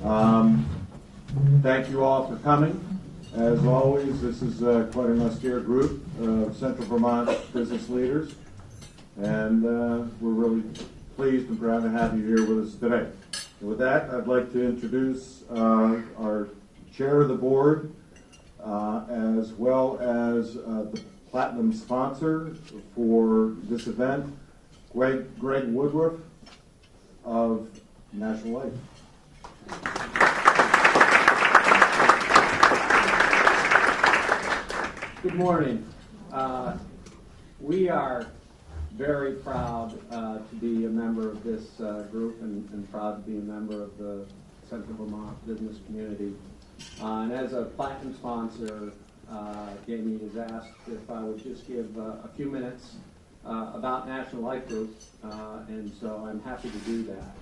Um, Thank you all for coming. As always, this is quite an austere group of Central Vermont business leaders, and we're really pleased and proud to have you here with us today. And with that, I'd like to introduce our chair of the board, as well as the platinum sponsor for this event, Greg Woodruff of National Life. Good morning. We are very proud to be a member of this group and proud to be a member of the Central Vermont business community. And as a platinum sponsor, Jamie has asked if I would just give a few minutes about National Life Group, and so I'm happy to do that.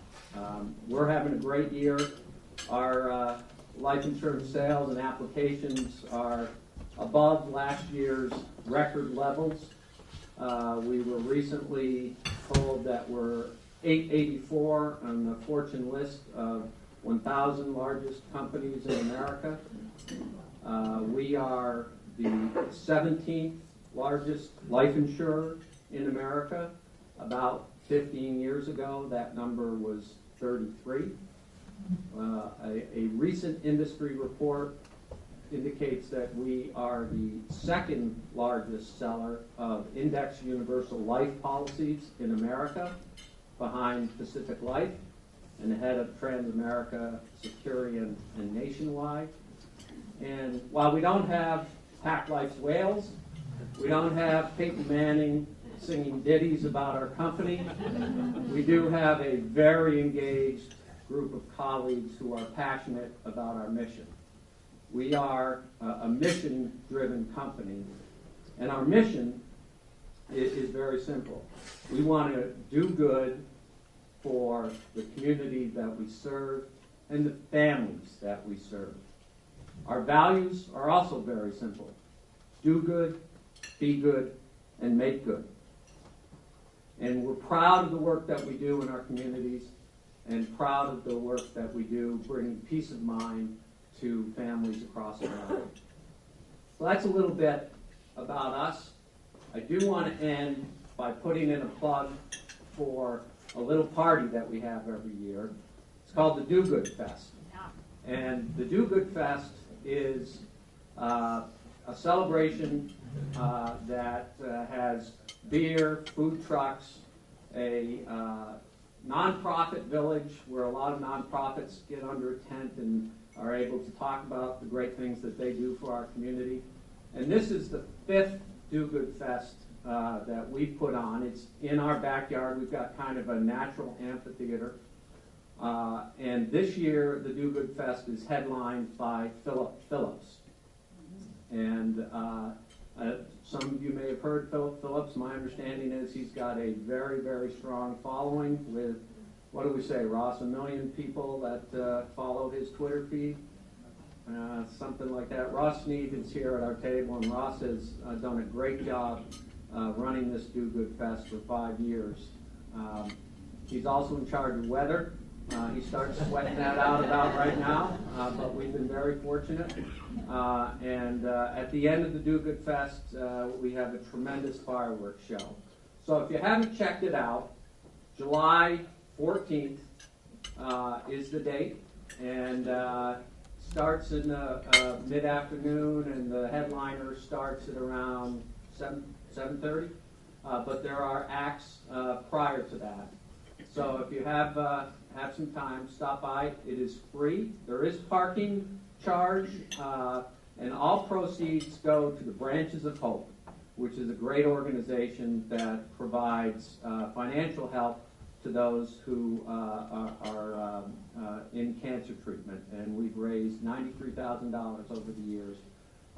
We're having a great year. Our life insurance sales and applications are above last year's record levels. We were recently told that we're 884 on the Fortune list of 1,000 largest companies in America. We are the 17th largest life insurer in America. About 15 years ago, that number was 33. A recent industry report indicates that we are the second largest seller of index universal life policies in America, behind Pacific Life and ahead of Transamerica, Securian, and Nationwide. And while we don't have Pac Life's whales, we don't have Peyton Manning singing ditties about our company, we do have a very engaged group of colleagues who are passionate about our mission. We are a mission-driven company, and our mission is very simple. We want to do good for the community that we serve and the families that we serve. Our values are also very simple. Do good, be good, and make good. And we're proud of the work that we do in our communities and proud of the work that we do bringing peace of mind to families across America. So that's a little bit about us. I do want to end by putting in a plug for a little party that we have every year. It's called the Do Good Fest. And the Do Good Fest is a celebration that has beer, food trucks, a nonprofit village where a lot of nonprofits get under a tent and are able to talk about the great things that they do for our community. And this is the 5th Do Good Fest that we put on. It's in our backyard. We've got kind of a natural amphitheater. And this year, the Do Good Fest is headlined by Philip Phillips. And some of you may have heard Philip Phillips. My understanding is he's got a very, very strong following with, what do we say, Ross, 1 million people that follow his Twitter feed? Something like that. Ross Sneed is here at our table, and Ross has done a great job running this Do Good Fest for 5 years. He's also in charge of weather. He starts sweating that out about right now, but we've been very fortunate. And at the end of the Do Good Fest, we have a tremendous fireworks show. So if you haven't checked it out, July 14th is the date, and starts in the mid-afternoon, and the headliner starts at around 7:30. But there are acts prior to that. So if you have some time, stop by. It is free. There is parking charge, and all proceeds go to the Branches of Hope, which is a great organization that provides financial help to those who are in cancer treatment. And we've raised $93,000 over the years,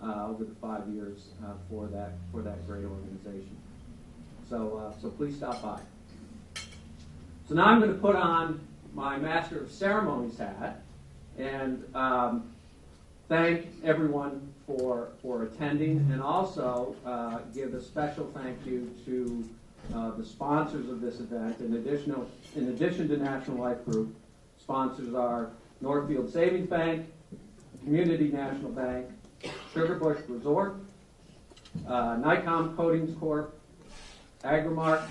over the 5 years for that great organization. So please stop by. So now I'm going to put on my Master of Ceremonies hat and thank everyone for attending, and also give a special thank you to the sponsors of this event. In addition to National Life Group, sponsors are Northfield Savings Bank, Community National Bank, Sugarbush Resort, Nikon Coatings Corp., Agrimark,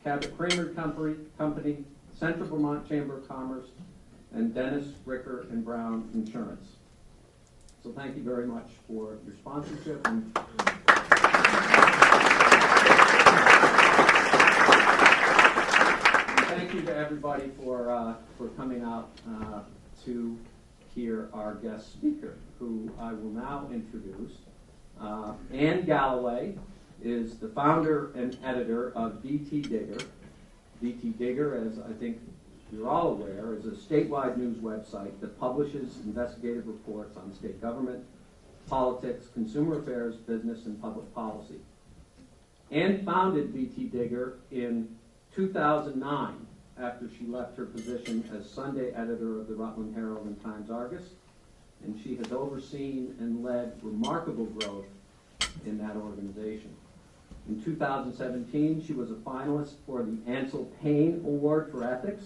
Cabot Creamery Company, Central Vermont Chamber of Commerce, and Dennis, Ricker, and Brown Insurance. So thank you very much for your sponsorship. And thank you to everybody for coming out to hear our guest speaker, who I will now introduce. Ann Galloway is the founder and editor of VT Digger. VT Digger, as I think you're all aware, is a statewide news website that publishes investigative reports on state government, politics, consumer affairs, business, and public policy. Ann founded VT Digger in 2009 after she left her position as Sunday editor of the Rutland Herald and Times-Argus, and she has overseen and led remarkable growth in that organization. In 2017, she was a finalist for the Ansel Payne Award for Ethics,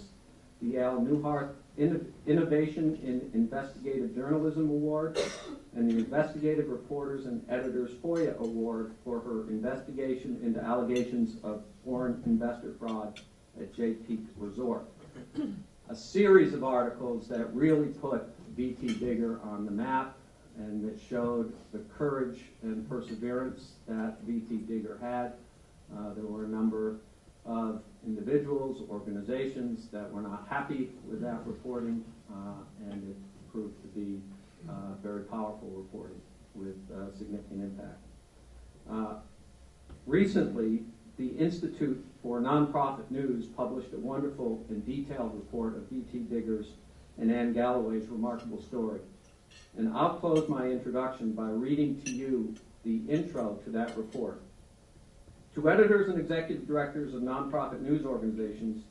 the Al Newhart Innovation in Investigative Journalism Award, and the Investigative Reporters and Editors FOIA Award for her investigation into allegations of foreign investor fraud at Jay Peak Resort. A series of articles that really put VT Digger on the map and that showed the courage and perseverance that VT Digger had. There were a number of individuals, organizations that were not happy with that reporting, and it proved to be very powerful reporting with significant impact. Recently, the Institute for Nonprofit News published a wonderful and detailed report of VT Digger's and Ann Galloway's remarkable story. And I'll close my introduction by reading to you the intro to that report. To editors and executive directors of nonprofit news organizations,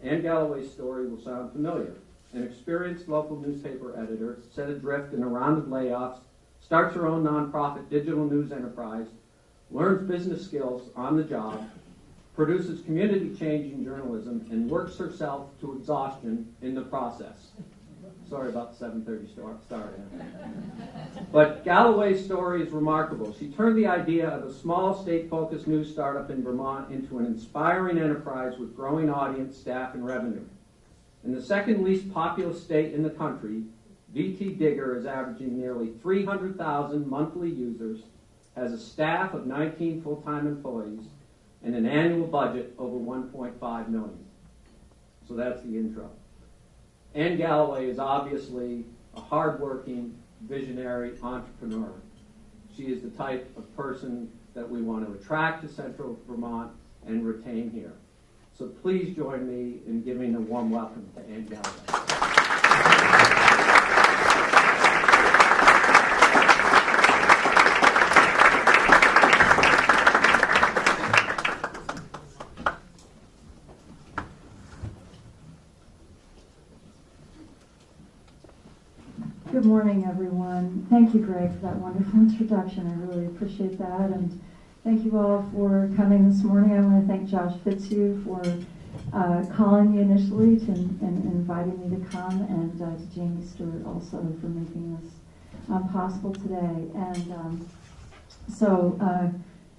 Ann Galloway's story will sound familiar. An experienced local newspaper editor, set adrift in a round of layoffs, starts her own nonprofit digital news enterprise, learns business skills on the job, produces community-changing journalism, and works herself to exhaustion in the process. Sorry about the 7:30 start. But Galloway's story is remarkable. She turned the idea of a small state-focused news startup in Vermont into an inspiring enterprise with growing audience, staff, and revenue. In the second least populous state in the country, VT Digger is averaging nearly 300,000 monthly users, has a staff of 19 full-time employees, and an annual budget over $1.5 million. So that's the intro. Ann Galloway is obviously a hardworking, visionary entrepreneur. She is the type of person that we want to attract to Central Vermont and retain here. So please join me in giving a warm welcome to Ann Galloway. Good morning, everyone. Thank you, Greg, for that wonderful introduction. I really appreciate that. And thank you all for coming this morning. I want to thank Josh Fitzhugh for calling me initially and inviting me to come, and to Jamie Stewart also for making this possible today. And so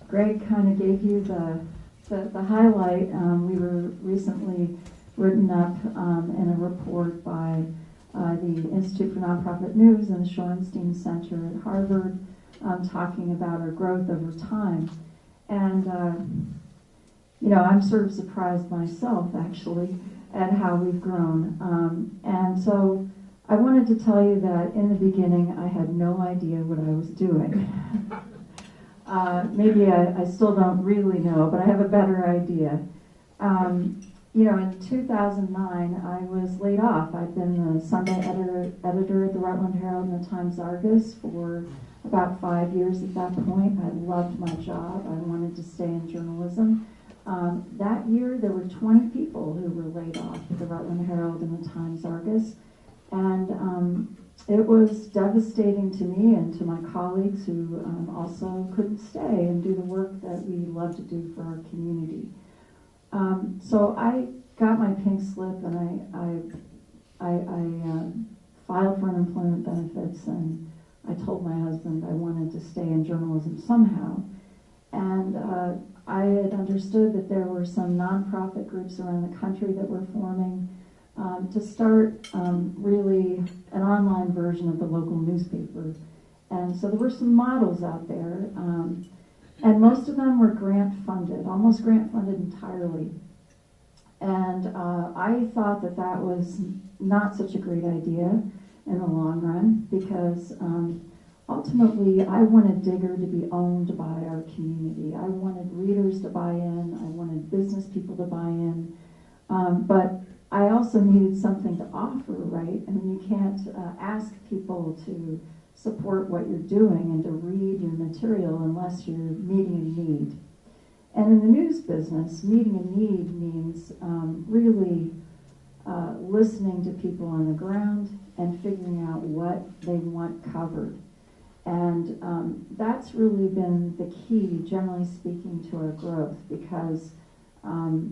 Greg kind of gave you the highlight. We were recently written up in a report by the Institute for Nonprofit News and the Shorenstein Center at Harvard, talking about our growth over time. And, I'm sort of surprised myself, actually, at how we've grown. And so I wanted to tell you that in the beginning, I had no idea what I was doing. Maybe I still don't really know, but I have a better idea. In 2009, I was laid off. I'd been the Sunday editor at the Rutland Herald and the Times-Argus for about 5 years at that point. I loved my job. I wanted to stay in journalism. That year, there were 20 people who were laid off at the Rutland Herald and the Times-Argus. And it was devastating to me and to my colleagues who also couldn't stay and do the work that we love to do for our community. So I got my pink slip and I filed for unemployment benefits, and I told my husband I wanted to stay in journalism somehow. And I had understood that there were some nonprofit groups around the country that were forming to start really an online version of the local newspaper. And so there were some models out there, and most of them were grant funded, almost grant funded entirely. And I thought that that was not such a great idea in the long run, because ultimately I wanted Digger to be owned by our community. I wanted readers to buy in, I wanted business people to buy in, but I also needed something to offer, right? I mean, you can't ask people to support what you're doing and to read your material unless you're meeting a need. And in the news business, meeting a need means really listening to people on the ground and figuring out what they want covered. And that's really been the key, generally speaking, to our growth, because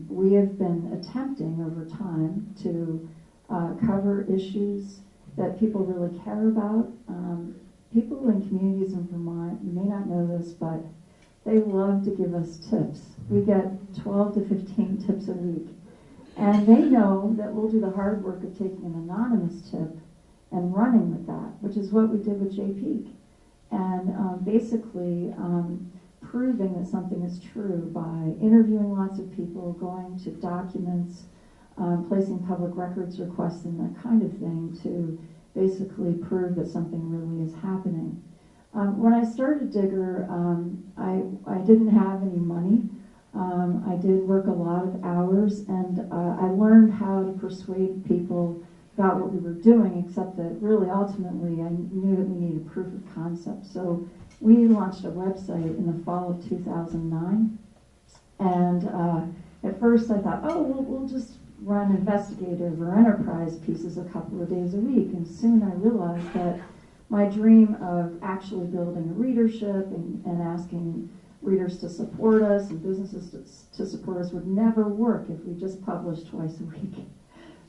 we have been attempting over time to cover issues that people really care about. People in communities in Vermont, you may not know this, but they love to give us tips. We get 12 to 15 tips a week. And they know that we'll do the hard work of taking an anonymous tip and running with that, which is what we did with Jay Peak. And basically proving that something is true by interviewing lots of people, going to documents, placing public records requests and that kind of thing to basically prove that something really is happening. When I started Digger, I didn't have any money. I did work a lot of hours, and I learned how to persuade people about what we were doing, except that really ultimately I knew that we needed proof of concept. So we launched a website in the fall of 2009, and at first I thought, oh, we'll just run investigative or enterprise pieces a couple of days a week, and soon I realized that my dream of actually building a readership and asking readers to support us and businesses to support us would never work if we just published twice a week.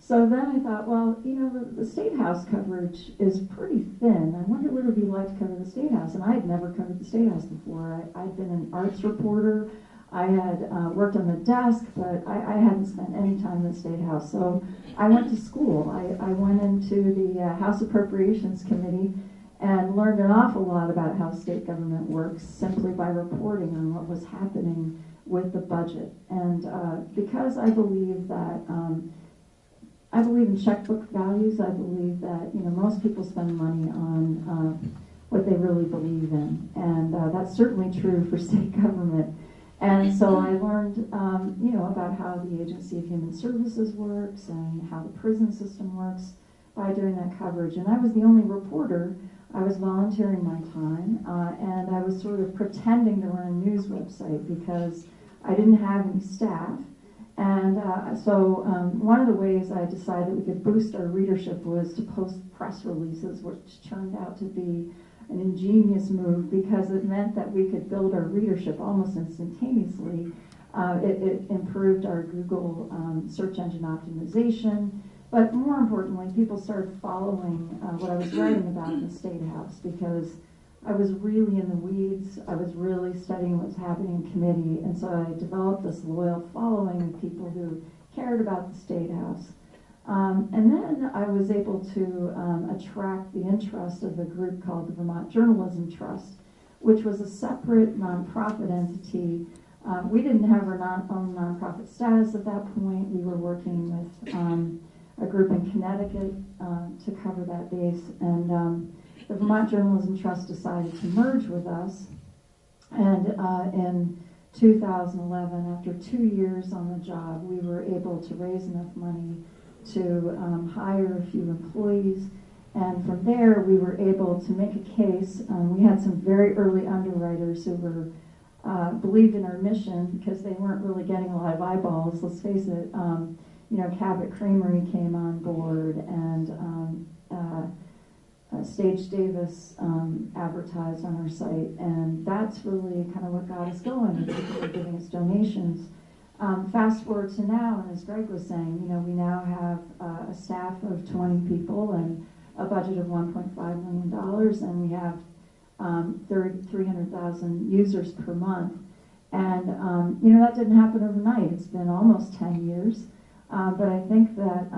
So then I thought, well, you know, the State House coverage is pretty thin. I wonder what it would be like to cover the State House. And I had never covered the State House before. I'd been an arts reporter. I had worked on the desk, but I hadn't spent any time in the State House. So I went to school. I went into the House Appropriations Committee and learned an awful lot about how state government works simply by reporting on what was happening with the budget. And because I believe that I believe in checkbook values. I believe that, you know, most people spend money on what they really believe in, and that's certainly true for state government. And so I learned, you know, about how the Agency of Human Services works and how the prison system works by doing that coverage. And I was the only reporter. I was volunteering my time, and I was sort of pretending to run a news website because I didn't have any staff. And so one of the ways I decided we could boost our readership was to post press releases, which turned out to be an ingenious move because it meant that we could build our readership almost instantaneously. It improved our Google search engine optimization, but more importantly, people started following what I was writing about in the State House because I was really in the weeds. I was really studying what was happening in committee, and so I developed this loyal following of people who cared about the State House. And then I was able to attract the interest of a group called the Vermont Journalism Trust, which was a separate nonprofit entity. We didn't have our own nonprofit status at that point. We were working with a group in Connecticut to cover that base, and the Vermont Journalism Trust decided to merge with us, and in 2011, after 2 years on the job, we were able to raise enough money to hire a few employees, and from there we were able to make a case. We had some very early underwriters who were believed in our mission because they weren't really getting a lot of eyeballs. Let's face it, you know, Cabot Creamery came on board, and Stage Davis advertised on our site, and that's really kind of what got us going. People were giving us donations. Fast forward to now, and as Greg was saying, you know, we now have a staff of 20 people, and a budget of $1.5 million, and we have 300,000 users per month. And, that didn't happen overnight. It's been almost 10 years. But I think that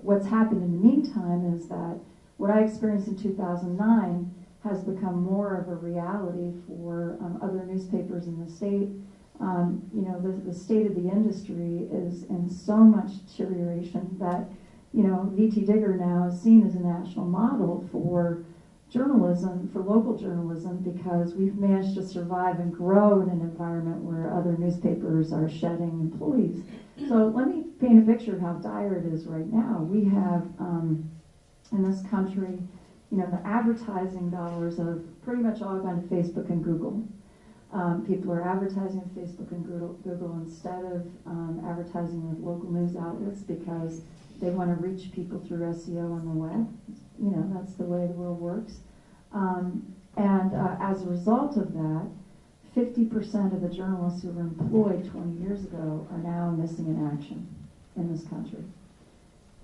what's happened in the meantime is that what I experienced in 2009 has become more of a reality for other newspapers in the state. The state of the industry is in so much deterioration that, VT Digger now is seen as a national model for journalism, for local journalism, because we've managed to survive and grow in an environment where other newspapers are shedding employees. So let me paint a picture of how dire it is right now. We have, in this country, the advertising dollars have pretty much all gone to Facebook and Google. People are advertising on Facebook and Google instead of advertising with local news outlets because they want to reach people through SEO on the web. That's the way the world works. As a result of that, 50% of the journalists who were employed 20 years ago are now missing in action in this country.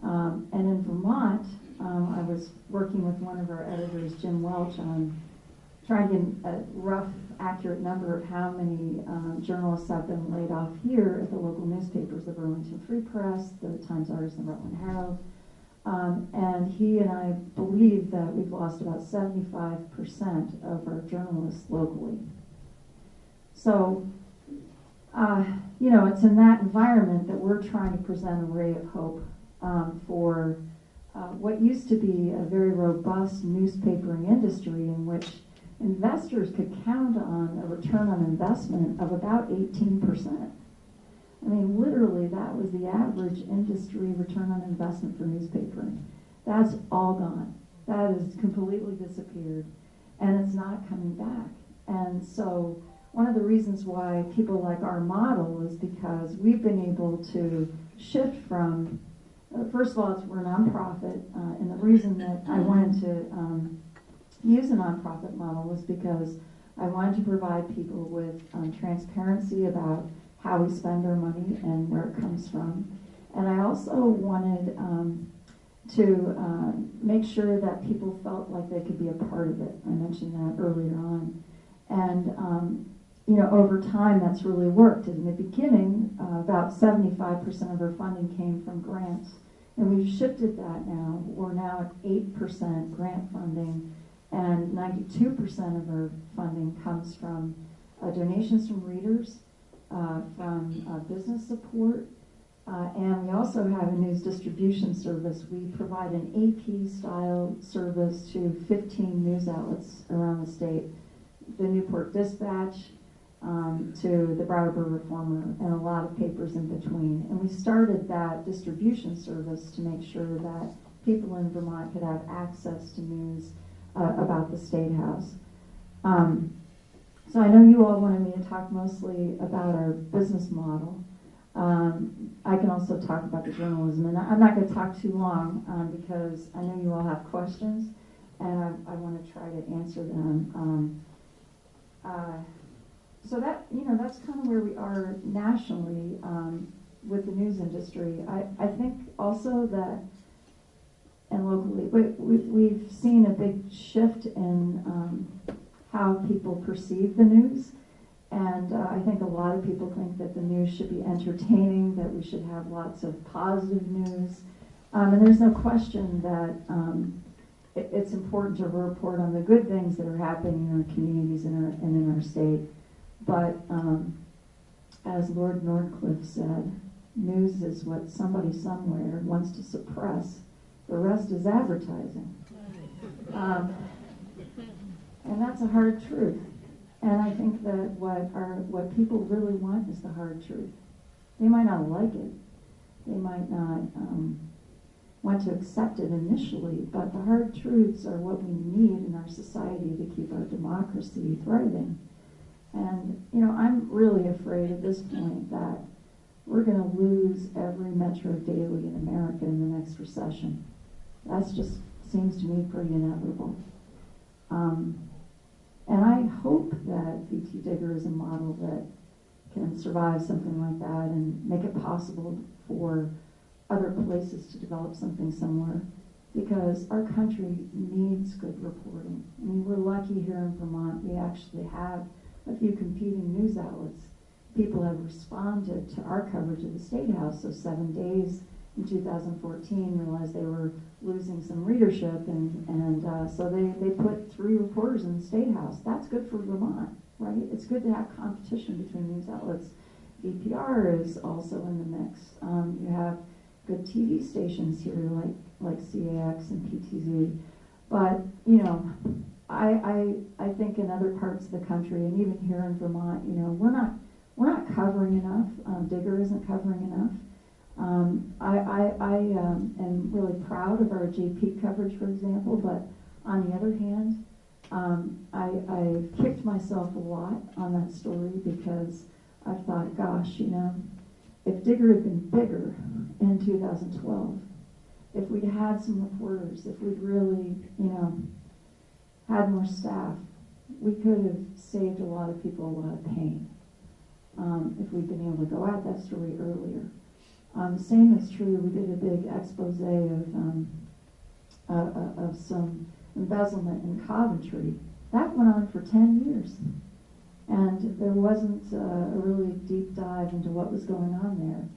And in Vermont, I was working with one of our editors, Jim Welch, on trying to get a rough, accurate number of how many journalists have been laid off here at the local newspapers, the Burlington Free Press, the Times-Argus, and the Rutland Herald. And he and I believe that we've lost about 75% of our journalists locally. So, it's in that environment that we're trying to present a ray of hope for what used to be a very robust newspapering industry in which investors could count on a return on investment of about 18%. I mean, literally, that was the average industry return on investment for newspapering. That's all gone. That has completely disappeared, and it's not coming back. And so one of the reasons why people like our model is because we've been able to shift from, first of all, we're a nonprofit, and the reason that I wanted to use a nonprofit model was because I wanted to provide people with transparency about how we spend our money and where it comes from. And I also wanted to make sure that people felt like they could be a part of it. I mentioned that earlier on. And, over time, that's really worked. In the beginning, about 75% of our funding came from grants. And we've shifted that now. We're now at 8% grant funding, and 92% of our funding comes from donations from readers, from business support, and we also have a news distribution service. We provide an AP-style service to 15 news outlets around the state, the Newport Dispatch, to the Brattleboro Reformer, and a lot of papers in between. And we started that distribution service to make sure that people in Vermont could have access to news about the State House. So I know you all wanted me to talk mostly about our business model. I can also talk about the journalism, and I'm not going to talk too long because I know you all have questions, and I want to try to answer them. So that's kind of where we are nationally with the news industry. I think also that, and locally, we've seen a big shift in how people perceive the news. And I think a lot of people think that the news should be entertaining, that we should have lots of positive news. And there's no question that it's important to report on the good things that are happening in our communities and in our state. But as Lord Northcliffe said, news is what somebody somewhere wants to suppress. The rest is advertising. And that's a hard truth. And I think that what people really want is the hard truth. They might not like it. They might not want to accept it initially, but the hard truths are what we need in our society to keep our democracy thriving. And, I'm really afraid at this point that we're going to lose every Metro Daily in America in the next recession. That just seems to me pretty inevitable. And I hope that VT Digger is a model that can survive something like that and make it possible for other places to develop something similar. because our country needs good reporting. I mean, we're lucky here in Vermont. We actually have a few competing news outlets. People have responded to our coverage of the State House. So 7 Days in 2014 realized they were losing some readership, and so they put 3 reporters in the State House. That's good for Vermont, right? It's good to have competition between news outlets. VPR is also in the mix. You have good TV stations here like CAX and PTZ. But, you know, I think in other parts of the country, and even here in Vermont, you know, we're not covering enough. Digger isn't covering enough. I am really proud of our JP coverage, for example, but on the other hand, I kicked myself a lot on that story because I thought, gosh, you know, if Digger had been bigger in 2012, if we'd had some reporters, if we'd really, you know, had more staff, we could have saved a lot of people a lot of pain if we'd been able to go at that story earlier. The same is true. We did a big expose of some embezzlement in Coventry. That went on for 10 years. And there wasn't a really deep dive into what was going on there.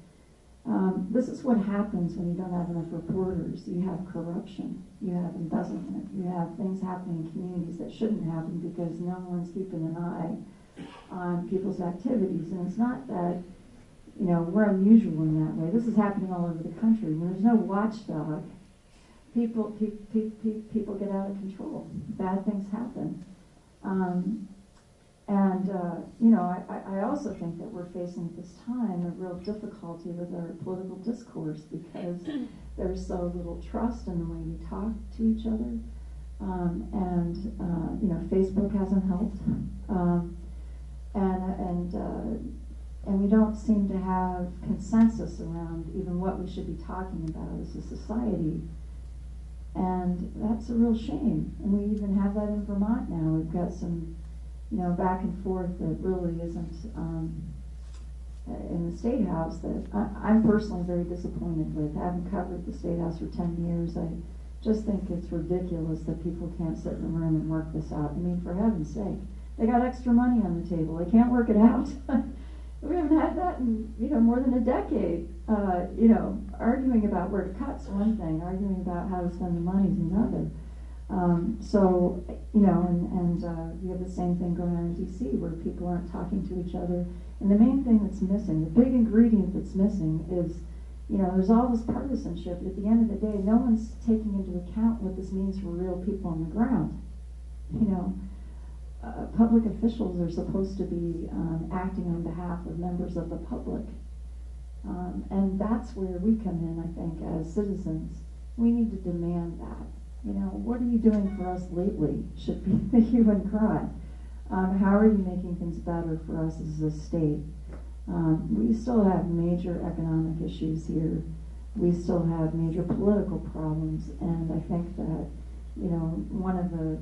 This is what happens when you don't have enough reporters. You have corruption, you have embezzlement, you have things happening in communities that shouldn't happen because no one's keeping an eye on people's activities. And it's not that, you know, we're unusual in that way. This is happening all over the country. When there's no watchdog, people get out of control. Bad things happen. You know, I also think that we're facing at this time a real difficulty with our political discourse because there's so little trust in the way we talk to each other. You know, Facebook hasn't helped. And we don't seem to have consensus around even what we should be talking about as a society. And that's a real shame. And we even have that in Vermont now. We've got some, you know, back and forth that really isn't in the State House that I'm personally very disappointed with. Having covered the State House for 10 years, I just think it's ridiculous that people can't sit in a room and work this out. I mean, for heaven's sake, they got extra money on the table. They can't work it out. We haven't had that in, you know, more than a decade. You know, arguing about where to cut's one thing, arguing about how to spend the money is another. So, you know, and we have the same thing going on in D.C. where people aren't talking to each other. And the main thing that's missing, the big ingredient that's missing is, you know, there's all this partisanship, but at the end of the day, no one's taking into account what this means for real people on the ground. You know, public officials are supposed to be acting on behalf of members of the public. And that's where we come in, I think, as citizens. We need to demand that. You know, what are you doing for us lately? Should be the hue and cry. How are you making things better for us as a state? We still have major economic issues here. We still have major political problems, and I think that, you know, one of the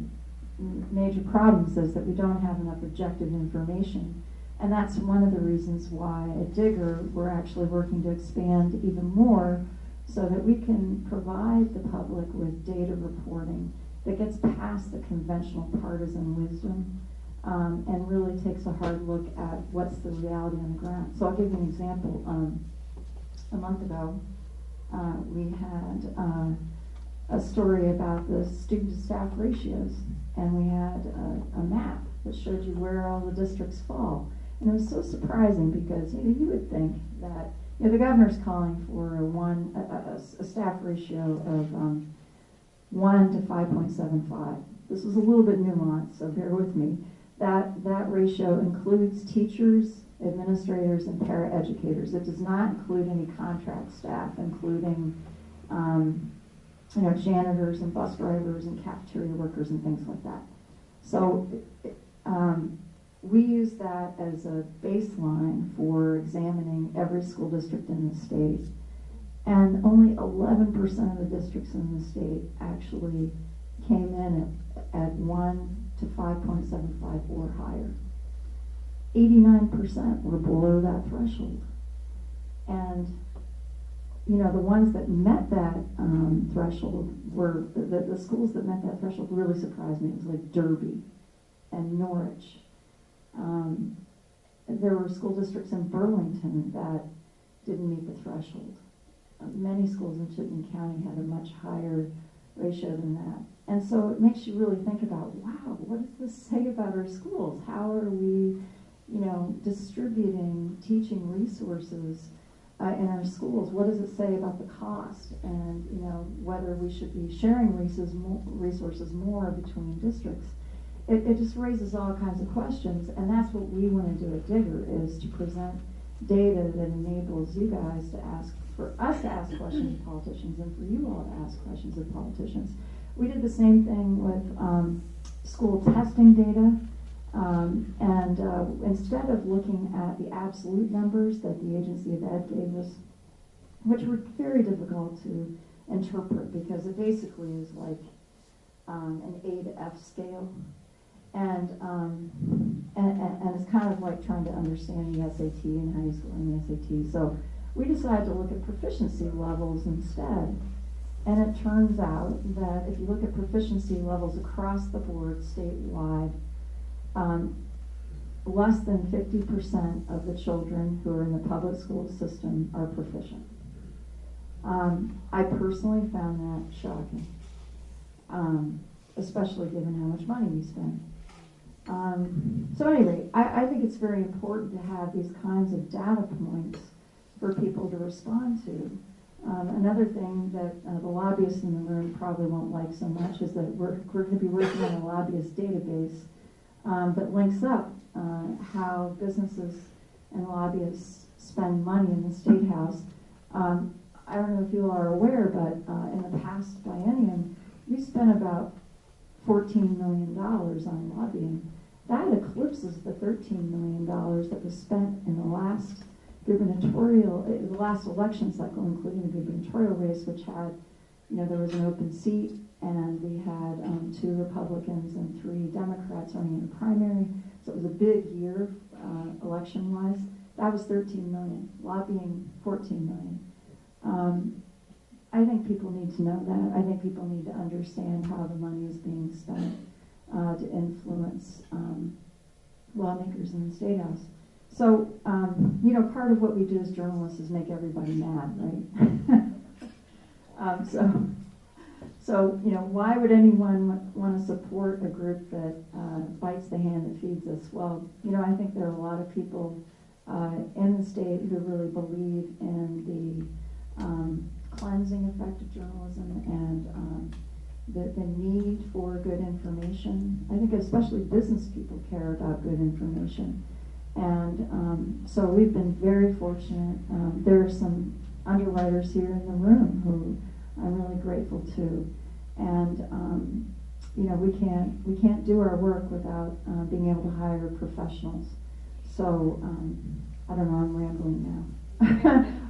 major problems is that we don't have enough objective information, and that's one of the reasons why at Digger we're actually working to expand even more so that we can provide the public with data reporting that gets past the conventional partisan wisdom and really takes a hard look at what's the reality on the ground. So I'll give you an example. A month ago, we had a story about the student-to-staff ratios, and we had a map that showed you where all the districts fall. And it was so surprising because, you know, you would think that, you know, the governor's calling for a staff ratio of 1 to 5.75. This is a little bit nuanced, so bear with me. That ratio includes teachers, administrators, and paraeducators. It does not include any contract staff, including you know, janitors and bus drivers and cafeteria workers and things like that. So we use that as a baseline for examining every school district in the state. And only 11% of the districts in the state actually came in at 1 to 5.75 or higher. 89% were below that threshold. And the ones that met that threshold were, the schools that met that threshold really surprised me. It was like Derby and Norwich. There were school districts in Burlington that didn't meet the threshold. Many schools in Chittenden County had a much higher ratio than that. And so it makes you really think about, wow, what does this say about our schools? How are we, distributing teaching resources in our schools? What does it say about the cost? And, whether we should be sharing resources more between districts. It just raises all kinds of questions, and that's what we want to do at Digger, is to present data that enables you guys to ask, for us to ask questions of politicians, and for you all to ask questions of politicians. We did the same thing with school testing data, and instead of looking at the absolute numbers that the Agency of Ed gave us, which were very difficult to interpret because it basically is like an A to F scale. And it's kind of like trying to understand the SAT and how you score in the SAT. So we decided to look at proficiency levels instead. And it turns out that if you look at proficiency levels across the board statewide, less than 50% of the children who are in the public school system are proficient. I personally found that shocking, especially given how much money we spend. So anyway, I think it's very important to have these kinds of data points for people to respond to. Another thing that the lobbyists in the room probably won't like so much is that we're going to be working on a lobbyist database that links up how businesses and lobbyists spend money in the State House. I don't know if you all are aware, but in the past biennium, we spent about $14 million on lobbying. That eclipses the $13 million that was spent in the last the last election cycle, including the gubernatorial race, which had, there was an open seat, and we had 2 Republicans and 3 Democrats running in the primary. So it was a big year, election-wise. That was $13 million. Lobbying, $14 million. I think people need to know that. I think people need to understand how the money is being spent to influence lawmakers in the State House. So, part of what we do as journalists is make everybody mad, right? So, why would anyone want to support a group that bites the hand that feeds us? Well, I think there are a lot of people in the state who really believe in the cleansing effect of journalism and the need for good information. I think especially business people care about good information. And so we've been very fortunate. There are some underwriters here in the room who I'm really grateful to. And we can't do our work without being able to hire professionals. So I don't know, I'm rambling now.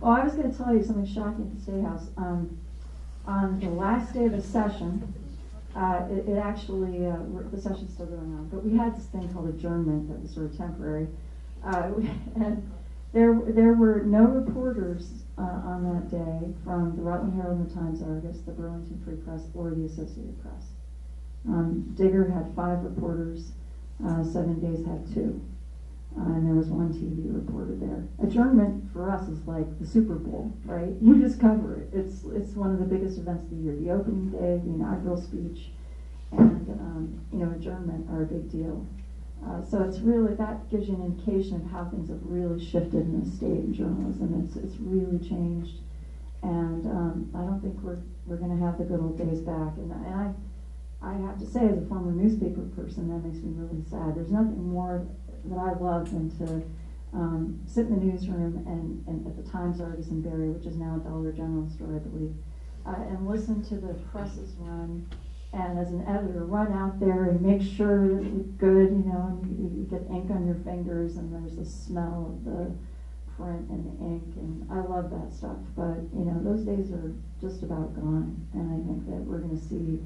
Well, I was going to tell you something shocking at the State House. On the last day of the session, it actually, the session's still going on, but we had this thing called adjournment that was sort of temporary. And there were no reporters on that day from the Rutland Herald and the Times-Argus, the Burlington Free Press, or the Associated Press. Digger had 5 reporters, 7 Days had 2. And there was 1 TV reporter there. Adjournment for us is like the Super Bowl, right? You just cover it. It's one of the biggest events of the year. The opening day, the inaugural speech, and adjournment are a big deal. So it's really, that gives you an indication of how things have really shifted in the state in journalism. It's really changed, and I don't think we're going to have the good old days back. And I have to say, as a former newspaper person, that makes me really sad. There's nothing more that I love than to sit in the newsroom and at the Times-Argus in Barrie, which is now a Dollar General store, I believe, and listen to the presses run, and as an editor, run out there and make sure that it's good, and you get ink on your fingers, and there's the smell of the print and the ink, and I love that stuff. But those days are just about gone, and I think that we're going to see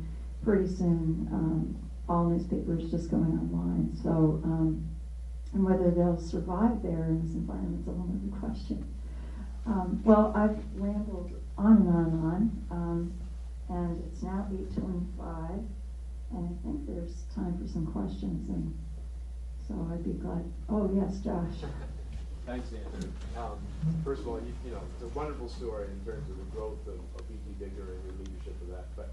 pretty soon all newspapers just going online. So. And whether they'll survive there in this environment is a whole other question. Well, I've rambled on and on and on, and it's now 8:25, and I think there's time for some questions, and so I'd be glad. Oh, yes, Josh. Thanks, Andrew. First of all, you know, it's a wonderful story in terms of the growth of BT Digger and your leadership of that. But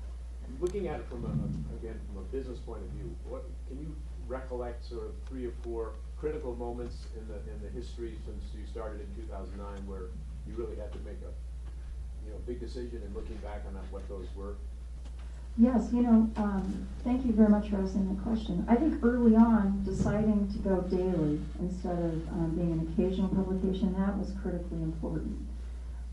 looking at it from a business point of view, what can you recollect sort of 3 or 4 critical moments in the history since you started in 2009 where you really had to make a big decision, and looking back on that, what those were? Yes, thank you very much for asking the question. I think early on, deciding to go daily instead of being an occasional publication, that was critically important.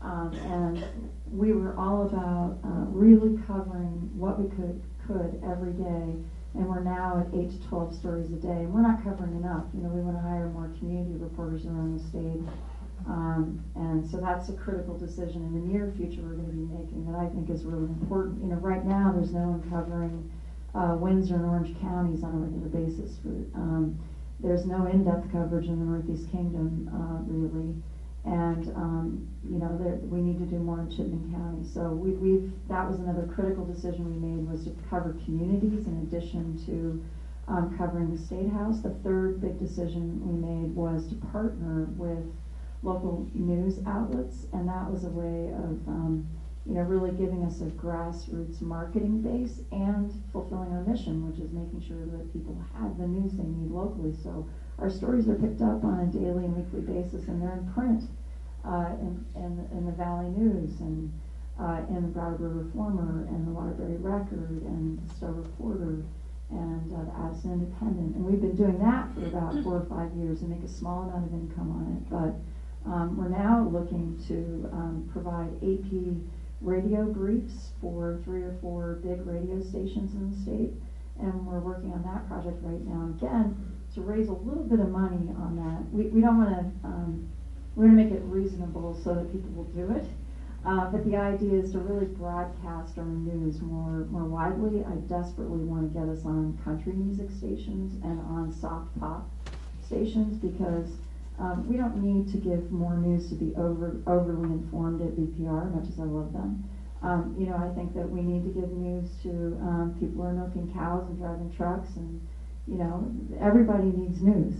And we were all about really covering what we could every day, and we're now at 8 to 12 stories a day. We're not covering enough. We want to hire more community reporters around the state. And so that's a critical decision in the near future we're going to be making that I think is really important. Right now there's no one covering Windsor and Orange counties on a regular basis. There's no in-depth coverage in the Northeast Kingdom, really. And, we need to do more in Chittenden County. So that was another critical decision we made, was to cover communities in addition to covering the State House. The third big decision we made was to partner with local news outlets, and that was a way of really giving us a grassroots marketing base and fulfilling our mission, which is making sure that people have the news they need locally. So our stories are picked up on a daily and weekly basis, and they're in print in the Valley News and in the Brattleboro Reformer and the Waterbury Record and the Stowe Reporter and the Addison Independent. And we've been doing that for about 4 or 5 years and make a small amount of income on it. But we're now looking to provide AP radio briefs for 3 or 4 big radio stations in the state, and we're working on that project right now. Again, to raise a little bit of money on that. We don't want to, we're going to make it reasonable so that people will do it. But the idea is to really broadcast our news more widely. I desperately want to get us on country music stations and on soft pop stations, because we don't need to give more news to be overly informed at VPR, much as I love them. I think that we need to give news to people who are milking cows and driving trucks, and everybody needs news,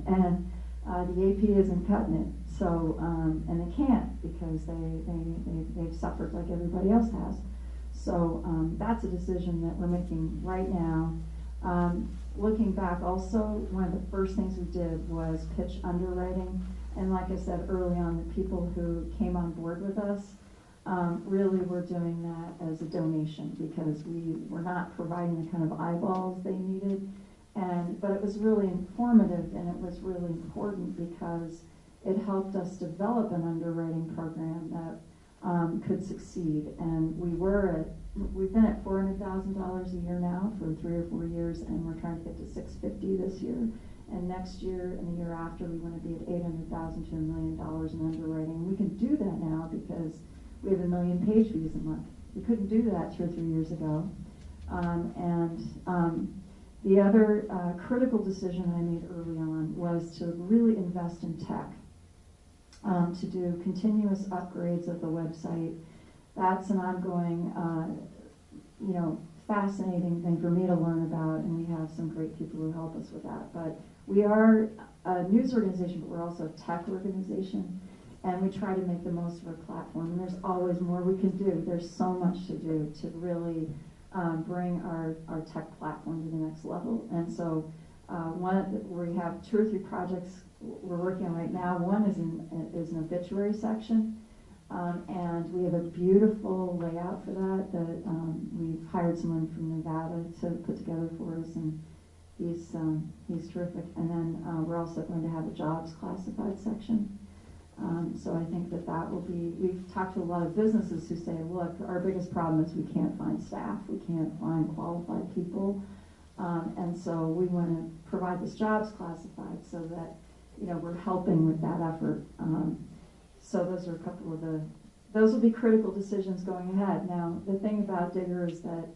and the AP isn't cutting it. So and they can't, because they've suffered like everybody else has. So that's a decision that we're making right now. Looking back, also, one of the first things we did was pitch underwriting. And like I said early on, the people who came on board with us really were doing that as a donation, because we were not providing the kind of eyeballs they needed. But it was really informative, and it was really important because it helped us develop an underwriting program that could succeed. And we've been at $400,000 a year now for 3 or 4 years, and we're trying to get to $650,000 this year. And next year and the year after, we want to be at $800,000 to $1 million in underwriting. We can do that now because we have 1 million page views a month. We couldn't do that 2 or 3 years ago. The other critical decision I made early on was to really invest in tech, to do continuous upgrades of the website. That's an ongoing, fascinating thing for me to learn about, and we have some great people who help us with that. But we are a news organization, but we're also a tech organization, and we try to make the most of our platform. And there's always more we can do. There's so much to do to really bring our tech platform to the next level. And so we have 2 or 3 projects we're working on right now. One is an obituary section. And we have a beautiful layout for that we've hired someone from Nevada to put together for us, and he's terrific. And then we're also going to have a jobs classified section. So I think that will be, we've talked to a lot of businesses who say, look, our biggest problem is we can't find staff, we can't find qualified people. And so we want to provide this jobs classified so that, we're helping with that effort. So those are a couple of those will be critical decisions going ahead. Now, the thing about Digger is that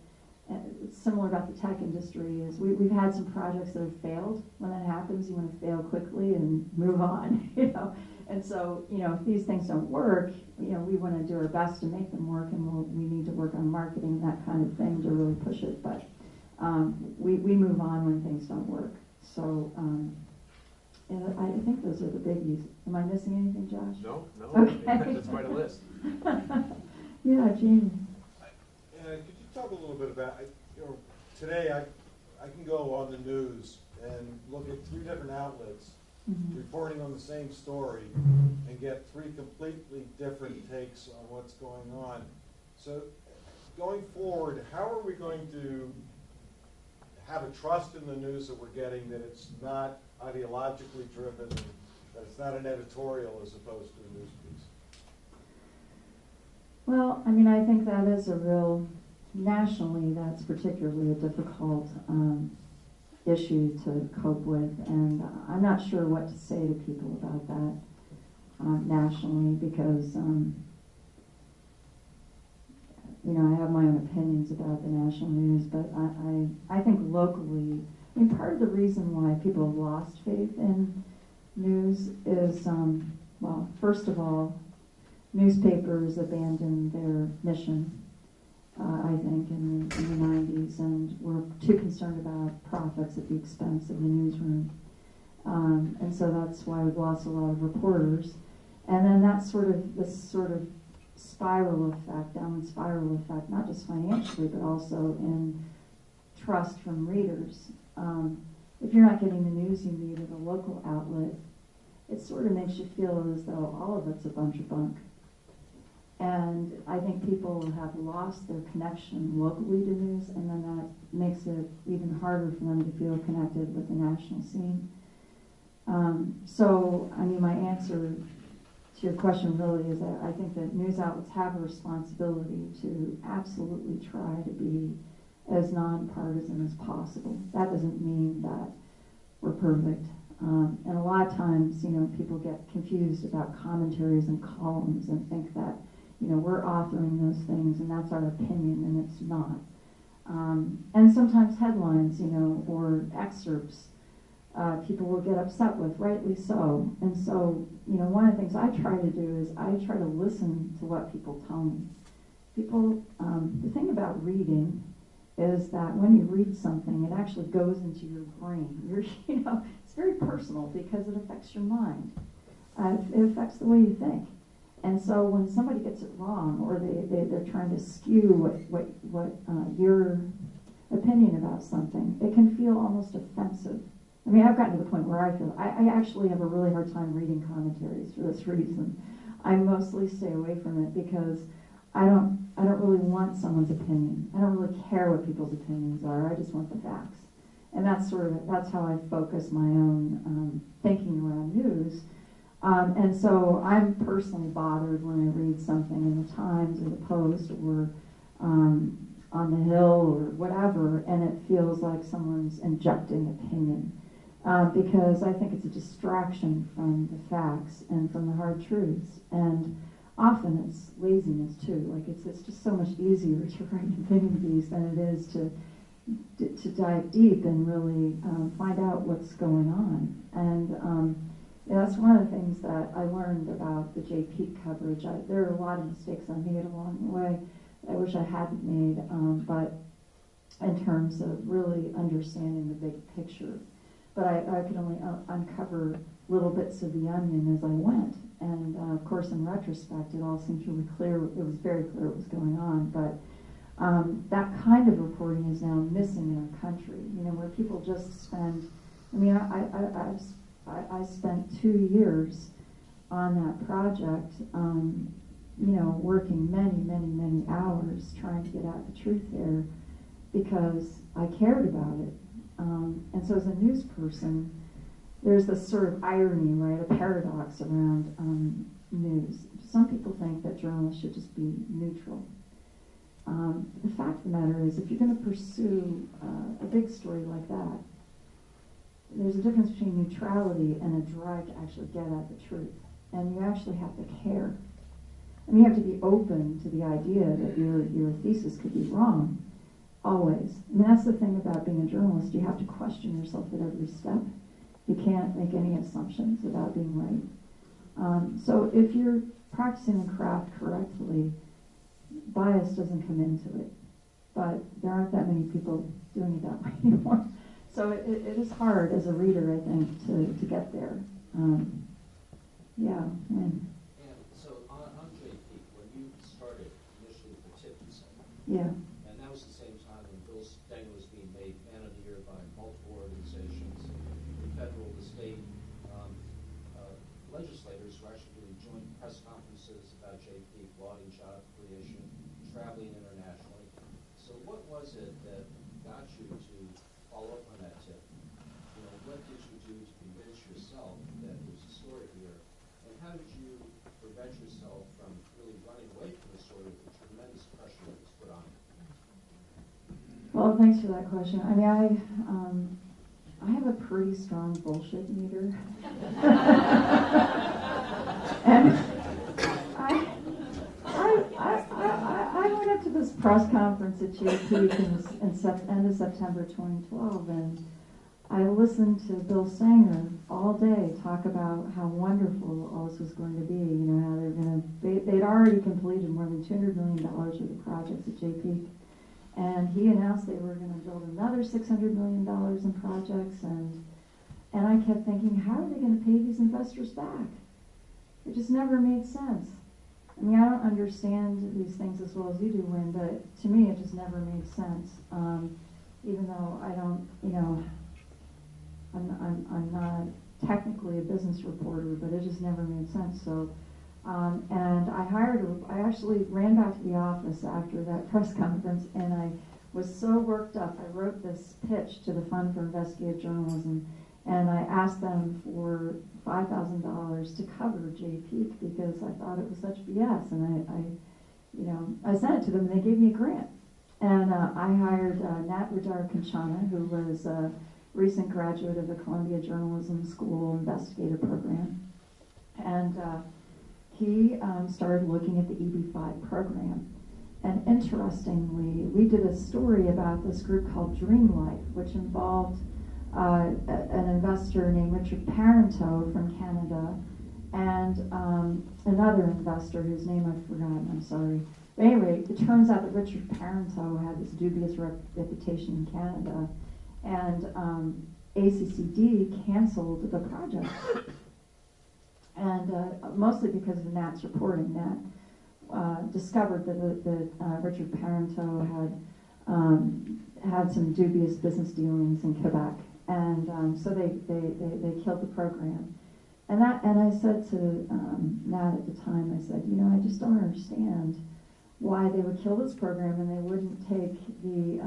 It's similar about the tech industry is we've had some projects that have failed. When that happens, you want to fail quickly and move on, you know. And so, you know, if these things don't work, you know, we want to do our best to make them work, and we need to work on marketing, that kind of thing, to really push it. But we move on when things don't work. So and I think those are the biggies. Am I missing anything, Josh? No, no, Okay. that's quite a list. Yeah, Jamie. Could you talk a little bit about, you know, today I can go on the news and look at 3 different outlets Mm-hmm. reporting on the same story and get 3 completely different takes on what's going on. So going forward, how are we going to have a trust in the news that we're getting, that it's not ideologically driven, and that it's not an editorial as opposed to a news piece? Well, I mean, I think that is a real, nationally, that's particularly a difficult issue to cope with, and I'm not sure what to say to people about that nationally, because, you know, I have my own opinions about the national news, but I think locally, I mean, part of the reason why people have lost faith in news is, well, first of all, newspapers abandoned their mission, I think, in the 90s, and were too concerned about profits at the expense of the newsroom. And so that's why we've lost a lot of reporters. And then that's this sort of spiral effect, downward spiral effect, not just financially, but also in trust from readers. If you're not getting the news you need at a local outlet, it sort of makes you feel as though all of it's a bunch of bunk. And I think people have lost their connection locally to news, and then that makes it even harder for them to feel connected with the national scene. So, I mean, my answer to your question really is that I think that news outlets have a responsibility to absolutely try to be as nonpartisan as possible. That doesn't mean that we're perfect. And a lot of times, you know, people get confused about commentaries and columns and think that, you know, we're authoring those things and that's our opinion, and it's not. And sometimes headlines, you know, or excerpts, people will get upset with, rightly so. And so, you know, one of the things I try to do is I try to listen to what people tell me. People, the thing about reading is that when you read something, it actually goes into your brain. You know, it's very personal because it affects your mind. It affects the way you think. And so when somebody gets it wrong, or they're trying to skew what your opinion about something, it can feel almost offensive. I mean, I've gotten to the point where I feel I actually have a really hard time reading commentaries for this reason. I mostly stay away from it because I don't really want someone's opinion. I don't really care what people's opinions are. I just want the facts. And that's how I focus my own thinking around news. And so I'm personally bothered when I read something in the Times or the Post or on the Hill or whatever, and it feels like someone's injecting opinion. Because I think it's a distraction from the facts and from the hard truths. And often it's laziness too. Like it's just so much easier to write an opinion piece than it is to dive deep and really find out what's going on. And that's one of the things that I learned about the JP coverage. There are a lot of mistakes I made along the way that I wish I hadn't made, but in terms of really understanding the big picture. But I could only uncover little bits of the onion as I went. And of course, in retrospect, it all seems really clear. It was very clear what was going on. But that kind of reporting is now missing in our country. You know, where people just spend. I mean, I spent 2 years on that project. You know, working many hours trying to get at the truth there because I cared about it. And so as a news person, there's this sort of irony, right, a paradox around news. Some people think that journalists should just be neutral. The fact of the matter is, if you're going to pursue a big story like that, there's a difference between neutrality and a drive to actually get at the truth. And you actually have to care. And you have to be open to the idea that your thesis could be wrong. always. I mean, that's the thing about being a journalist. You have to question yourself at every step. You can't make any assumptions about being right. So if you're practicing the craft correctly, bias doesn't come into it. But there aren't that many people doing it that way anymore. So it is hard as a reader, I think, to get there. Yeah. And so on JP, when you started initially with the tip, you said, Yeah. and that was the same time when Bill Stenger was being made Man of the Year by multiple organizations, the federal, the state legislators were actually doing joint press conferences about JP, lauding job creation, traveling internationally. So what was it that got you to follow up on that tip? You know, what did you do to convince yourself that there's a story here? And how did you prevent yourself from really running away from the story with the tremendous pressure that was put on it? Well, thanks for that question. I mean, I have a pretty strong bullshit meter. And I went up to this press conference at JP in end of September 2012, and I listened to Bill Sanger all day talk about how wonderful all this was going to be. You know, how they'd already completed more than $200 million worth of projects at JP. And he announced they were going to build another $600 million in projects, and I kept thinking, how are they going to pay these investors back? It just never made sense. I mean, I don't understand these things as well as you do, Wynn, but to me it just never made sense. Even though I don't, you know, I'm not technically a business reporter, but it just never made sense. So. And I actually ran back to the office after that press conference, and I was so worked up. I wrote this pitch to the Fund for Investigative Journalism, and I asked them for $5,000 to cover JP because I thought it was such BS. And I sent it to them, and they gave me a grant. And I hired Nat Radar Kanchana, who was a recent graduate of the Columbia Journalism School investigative program. And he started looking at the EB-5 program. And interestingly, we did a story about this group called Dreamlife, which involved an investor named Richard Parenteau from Canada and another investor whose name I've forgotten, I'm sorry. But anyway, it turns out that Richard Parenteau had this dubious reputation in Canada, and ACCD canceled the project. And mostly because of Nat's reporting. Nat discovered that Richard Parenteau had some dubious business dealings in Quebec, and so they killed the program. And I said to Nat at the time, I said, you know, I just don't understand why they would kill this program and they wouldn't take the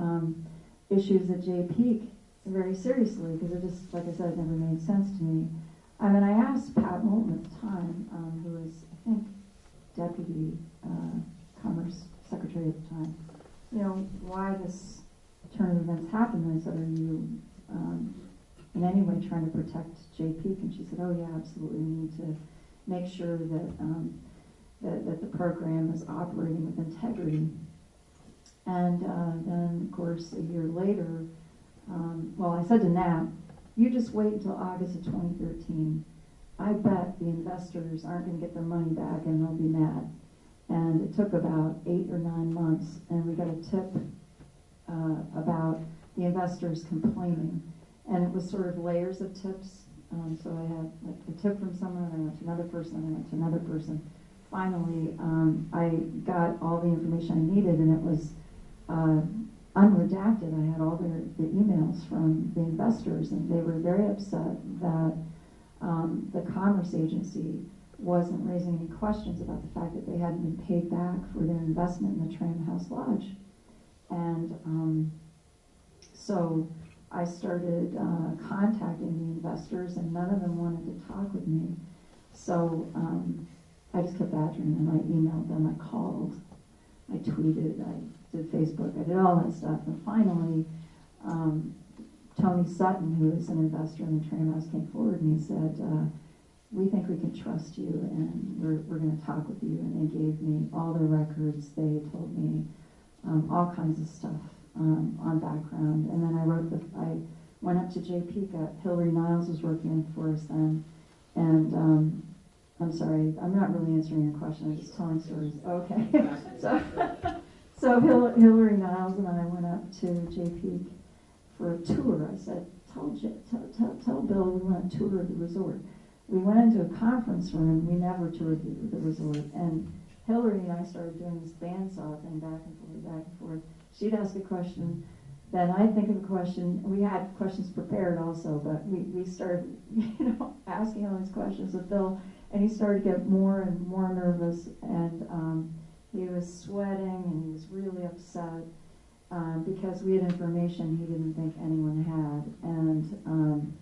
issues at JP very seriously, because it just, like I said, it never made sense to me. I mean, I asked Pat Moulton at the time, who was, I think, Deputy Commerce Secretary at the time, you know, why this turn of events happened. And I said, are you in any way trying to protect JP? And she said, oh yeah, absolutely. We need to make sure that that the program is operating with integrity. And then, of course, a year later, well, I said to Nat, you just wait until August of 2013. I bet the investors aren't going to get their money back and they'll be mad. And it took about 8 or 9 months, and we got a tip about the investors complaining. And it was sort of layers of tips. So I had like a tip from someone, I went to another person, I went to another person. Finally, I got all the information I needed, and it was unredacted. I had all the emails from the investors, and they were very upset that the Commerce Agency wasn't raising any questions about the fact that they hadn't been paid back for their investment in the Tram House Lodge. And so I started contacting the investors, and none of them wanted to talk with me. So I just kept badgering them. I emailed them, I called, I tweeted, I did Facebook, I did all that stuff. And finally, Tony Sutton, who is an investor in the Tram House, came forward and he said, we think we can trust you, and we're going to talk with you. And they gave me all their records. They told me all kinds of stuff on background. And then I went up to JP, Hillary Niles was working for us then, and I'm sorry, I'm not really answering your question, I'm just telling stories. Okay. So Hillary Niles and I went up to JP for a tour. I said, tell Bill we want to tour the resort. We went into a conference room, we never toured the resort, and Hillary and I started doing this bandsaw thing back and forth. She'd ask a question, then I'd think of a question. We had questions prepared also, but we started, asking all these questions of Bill, and he started to get more and more nervous, and he was sweating, and he was really upset because we had information he didn't think anyone had, and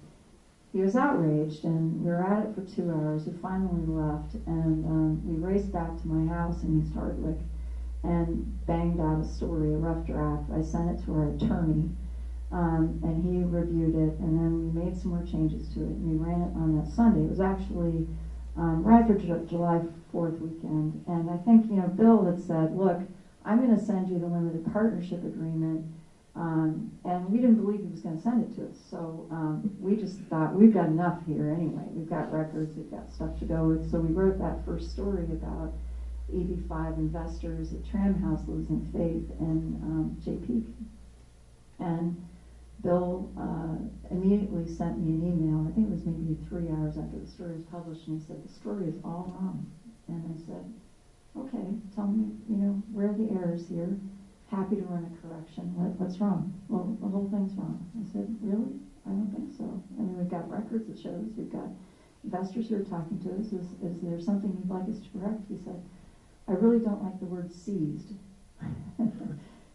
he was outraged, and we were at it for 2 hours. We finally left, and we raced back to my house, and he started and banged out a story, a rough draft. I sent it to our attorney, and he reviewed it, and then we made some more changes to it, and we ran it on that Sunday. It was actually right after July 4th weekend, and I think, Bill had said, look, I'm going to send you the limited partnership agreement, and we didn't believe he was going to send it to us, so we just thought, we've got enough here anyway. We've got records, we've got stuff to go with, so we wrote that first story about EB5 investors at Tram House losing faith in JP. And Bill immediately sent me an email, I think it was maybe 3 hours after the story was published, and he said, the story is all wrong. And I said, okay, tell me, where are the errors here? Happy to run a correction. What's wrong? Well, the whole thing's wrong. I said, really? I don't think so. I mean, we've got records that shows, we've got investors who are talking to us. Is there something you'd like us to correct? He said, I really don't like the word seized.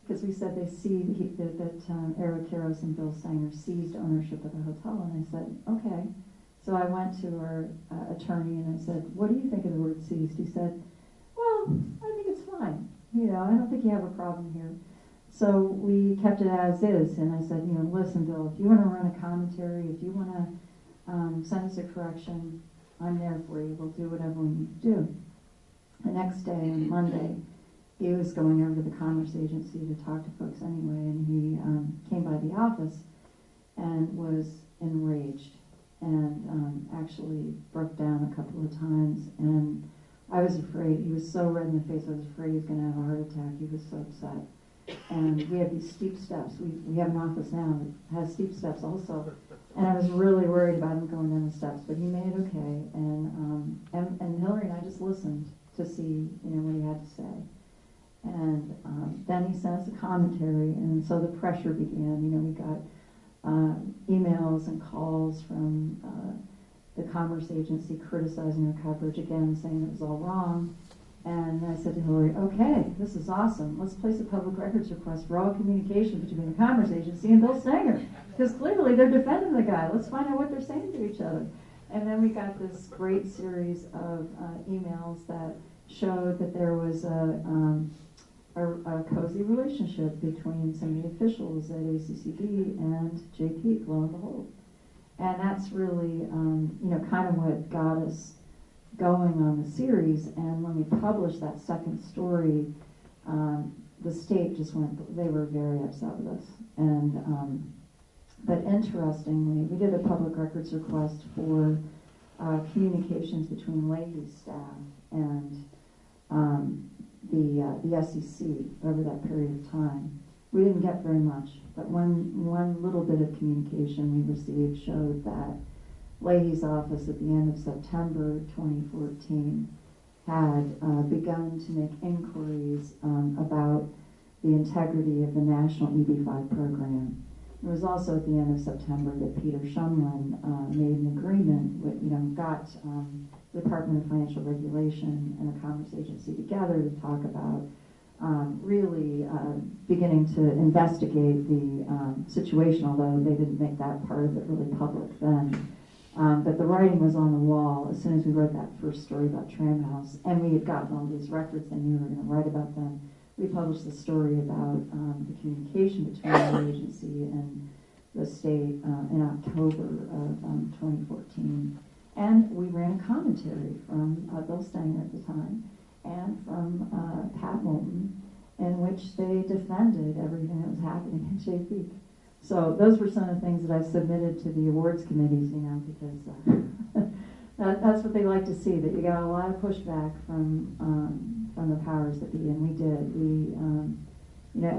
Because we said they seized, that Eric Karros and Bill Sanger seized ownership of the hotel. And I said, okay. So I went to our attorney and I said, what do you think of the word seized? He said, well, I think it's fine. I don't think you have a problem here. So we kept it as is, and I said, listen, Bill, if you want to run a commentary, if you want to send us a correction, I'm there for you. We'll do whatever we need to do. The next day, on Monday, he was going over to the Commerce Agency to talk to folks anyway, and he came by the office and was enraged and actually broke down a couple of times, and I was afraid. He was so red in the face, I was afraid he was going to have a heart attack. He was so upset. And we had these steep steps. We have an office now that has steep steps also. And I was really worried about him going down the steps, but he made it okay. And Hillary and I just listened to see, what he had to say. And then he sent us a commentary, and so the pressure began. We got emails and calls from the Commerce Agency criticizing our coverage again, saying it was all wrong. And I said to Hillary, okay, this is awesome. Let's place a public records request for all communication between the Commerce Agency and Bill Sanger, because clearly they're defending the guy. Let's find out what they're saying to each other. And then we got this great series of emails that showed that there was a cozy relationship between some of the officials at ACCB and JP, lo and behold. And that's really, kind of what got us going on the series. And when we published that second story, the state just they were very upset with us. And, but interestingly, we did a public records request for communications between Leahy's staff and the SEC over that period of time. We didn't get very much, but one little bit of communication we received showed that Leahy's office at the end of September 2014 had begun to make inquiries about the integrity of the National EB5 program. It was also at the end of September that Peter Shumlin made an agreement with, got the Department of Financial Regulation and the Commerce Agency together to talk about really beginning to investigate the situation, although they didn't make that part of it really public then. But the writing was on the wall as soon as we wrote that first story about Tram House, and we had gotten all these records. They knew we were going to write about them. We published the story about the communication between the agency and the state in October of 2014. And we ran a commentary from Bill Stanger at the time and from Pat Moulton. in which they defended everything that was happening at JP. So those were some of the things that I submitted to the awards committees, because that's what they like to see, that you got a lot of pushback from the powers that be, and we did.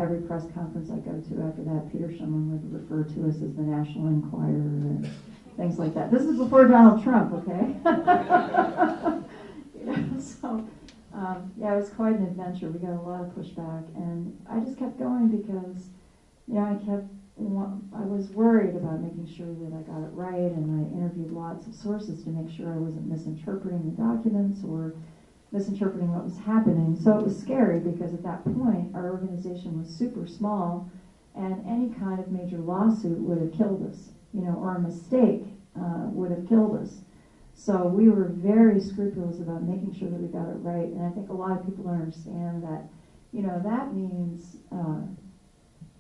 Every press conference I go to after that, Peter Shumlin would refer to us as the National Enquirer and things like that. This is before Donald Trump, okay? So, it was quite an adventure. We got a lot of pushback, and I just kept going because, I was worried about making sure that I got it right, and I interviewed lots of sources to make sure I wasn't misinterpreting the documents or misinterpreting what was happening. So it was scary because at that point our organization was super small, and any kind of major lawsuit would have killed us, or a mistake would have killed us. So we were very scrupulous about making sure that we got it right, and I think a lot of people don't understand that, that means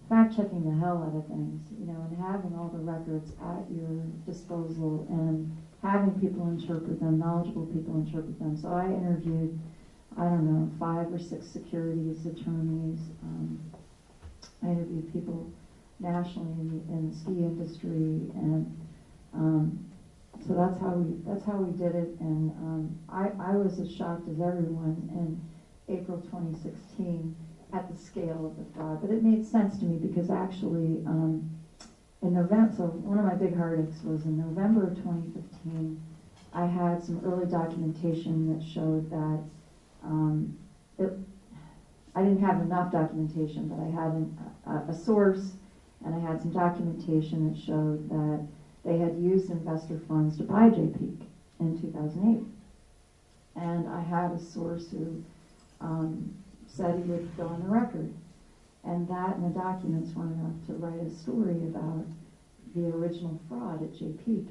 fact-checking the hell out of things, and having all the records at your disposal and having people interpret them, knowledgeable people interpret them. So I interviewed, 5 or 6 securities attorneys. I interviewed people nationally in the ski industry, and so that's how we did it. And I was as shocked as everyone in April 2016 at the scale of the fraud. But it made sense to me because actually in November, so one of my big heartaches was in November of 2015, I had some early documentation that showed that I didn't have enough documentation, but I had a source, and I had some documentation that showed that they had used investor funds to buy JPEAK in 2008. And I had a source who said he would go on the record. And that and the documents weren't enough to write a story about the original fraud at JPEAK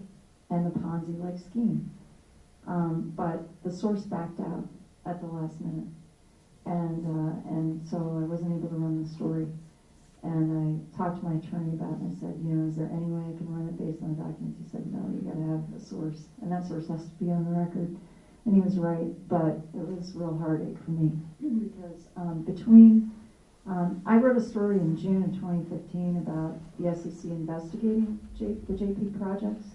and the Ponzi-like scheme. But the source backed out at the last minute. And so I wasn't able to run the story. And I talked to my attorney about it, and I said, is there any way I can run it based on the documents? He said, no, you got to have a source, and that source has to be on the record. And he was right, but it was a real heartache for me because I wrote a story in June of 2015 about the SEC investigating the JP projects,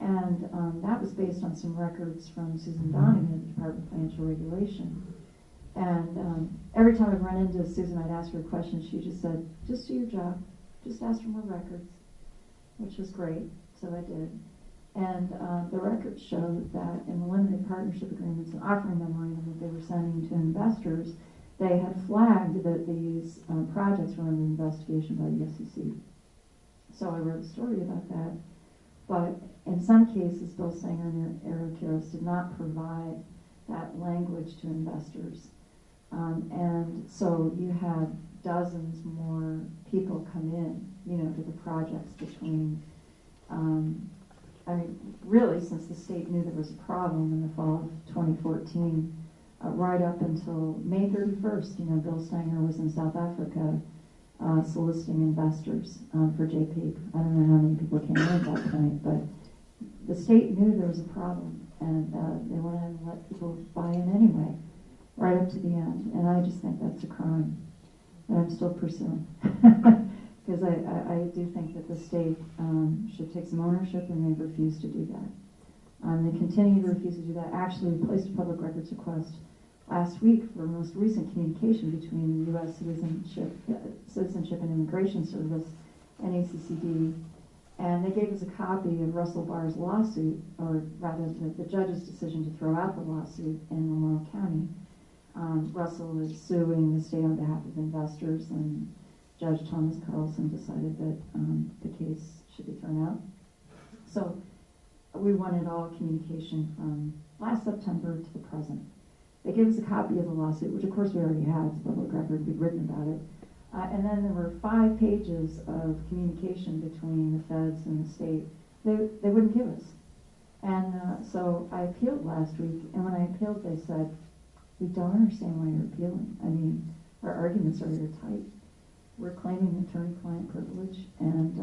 and that was based on some records from Susan Donovan at the Department of Financial Regulation. And every time I'd run into Susan, I'd ask her a question. She just said, just do your job. Just ask for more records, which was great. So I did. And the records showed that in the limited partnership agreements and offering memorandum that they were sending to investors, they had flagged that these projects were under investigation by the SEC. So I wrote a story about that. But in some cases, Bill Sanger and Aerokeros did not provide that language to investors. And so you had dozens more people come in, to the projects between, really since the state knew there was a problem in the fall of 2014, right up until May 31st, Bill Sanger was in South Africa soliciting investors for JP. I don't know how many people came in at that point, but the state knew there was a problem, and they went ahead and let people buy in anyway, right up to the end. And I just think that's a crime that I'm still pursuing. Because I do think that the state should take some ownership, and they've refused to do that. They continue to refuse to do that. Actually, we placed a public records request last week for most recent communication between the U.S. Citizenship and Immigration Service and ACCD, and they gave us a copy of Russell Barr's lawsuit, or rather the judge's decision to throw out the lawsuit in Lamoille County. Russell is suing the state on behalf of investors, and Judge Thomas Carlson decided that the case should be thrown out. So we wanted all communication from last September to the present. They gave us a copy of the lawsuit, which of course we already had, it's a public record, we'd written about it. And then there were 5 pages of communication between the feds and the state. They wouldn't give us. And so I appealed last week, and when I appealed, they said, we don't understand why you're appealing. I mean, our arguments are airtight. We're claiming attorney-client privilege, and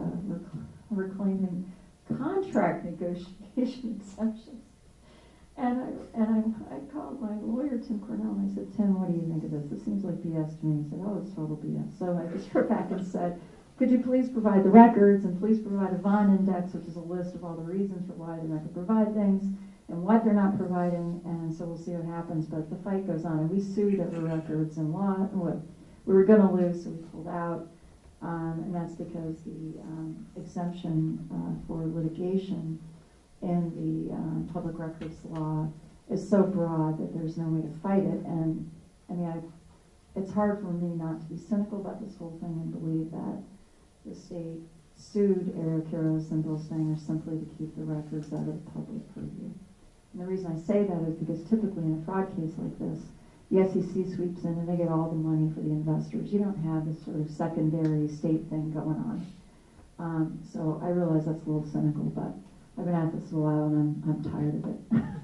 we're claiming contract negotiation exceptions. And I called my lawyer Tim Cornell, and I said, Tim, what do you think of this? This seems like BS to me. He said, oh, it's total BS. So I just wrote back and said, could you please provide the records and please provide a Vaughn index, which is a list of all the reasons for why they're not going to provide things and what they're not providing, and so we'll see what happens. But the fight goes on, and we sued over records and law. We were going to lose, so we pulled out, and that's because the exemption for litigation in the public records law is so broad that there's no way to fight it. And I mean, it's hard for me not to be cynical about this whole thing and believe that the state sued Eric Harris and Bill Sanger simply to keep the records out of the public purview. And the reason I say that is because typically in a fraud case like this, the SEC sweeps in and they get all the money for the investors. You don't have this sort of secondary state thing going on. So I realize that's a little cynical, but I've been at this a while and I'm tired of it.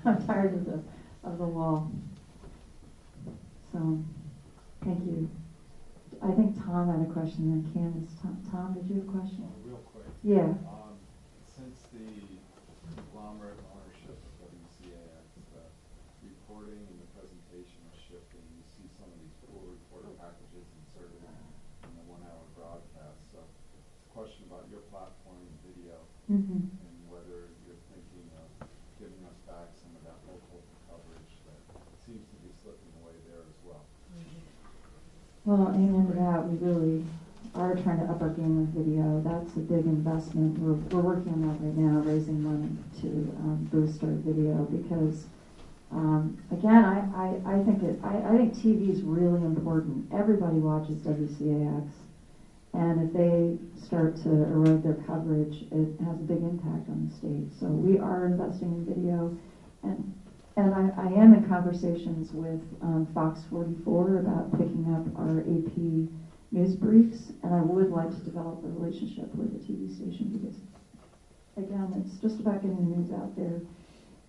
I'm tired of the law. So, thank you. I think Tom had a question, and Candace. Tom, did you have a question? Real quick. Yeah. Since the conglomerate ownership of WCAX, the reporting and the presentation is shifting. You see some of these full reporter packages inserted in the 1 hour broadcast. So it's a question about your platform video Mm-hmm. and whether you're thinking of giving us back some of that local coverage that seems to be slipping away there as well. Well, amen to that. We really are trying to up our game with video. That's a big investment. We're working on that right now, raising money to boost our video because, again, I think TV is really important. Everybody watches WCAX, and if they start to erode their coverage, it has a big impact on the state. So we are investing in video, and I am in conversations with Fox 44 about picking up our AP news briefs, and I would like to develop a relationship with the TV station because, again, it's just about getting the news out there.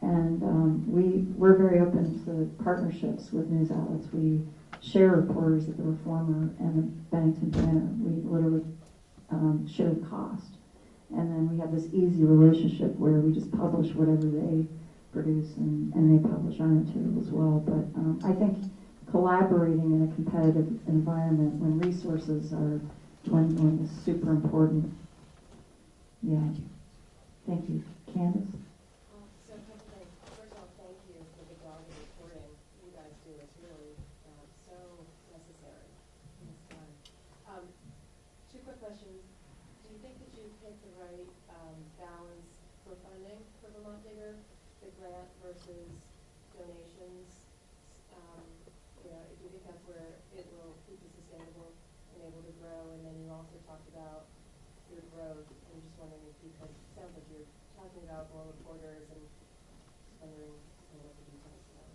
And we're very open to partnerships with news outlets. We share reporters at the Reformer and the Bennington Banner. We literally share the cost. And then we have this easy relationship where we just publish whatever they produce and they publish our material as well. But I think collaborating in a competitive environment when resources are dwindling is super important. Yeah. Thank you. Candace? So a couple things. First of all, thank you for the dogged reporting you guys do. It's really so necessary in this time. Two quick questions. Do you think that you picked the right balance for funding for Vermont Digger, the grant versus donations? Do you think that's where it will keep you sustainable and able to grow? And then you also talked about your growth. I'm just wondering if you could, sounds like you're talking about more reporters and just wondering what the details are.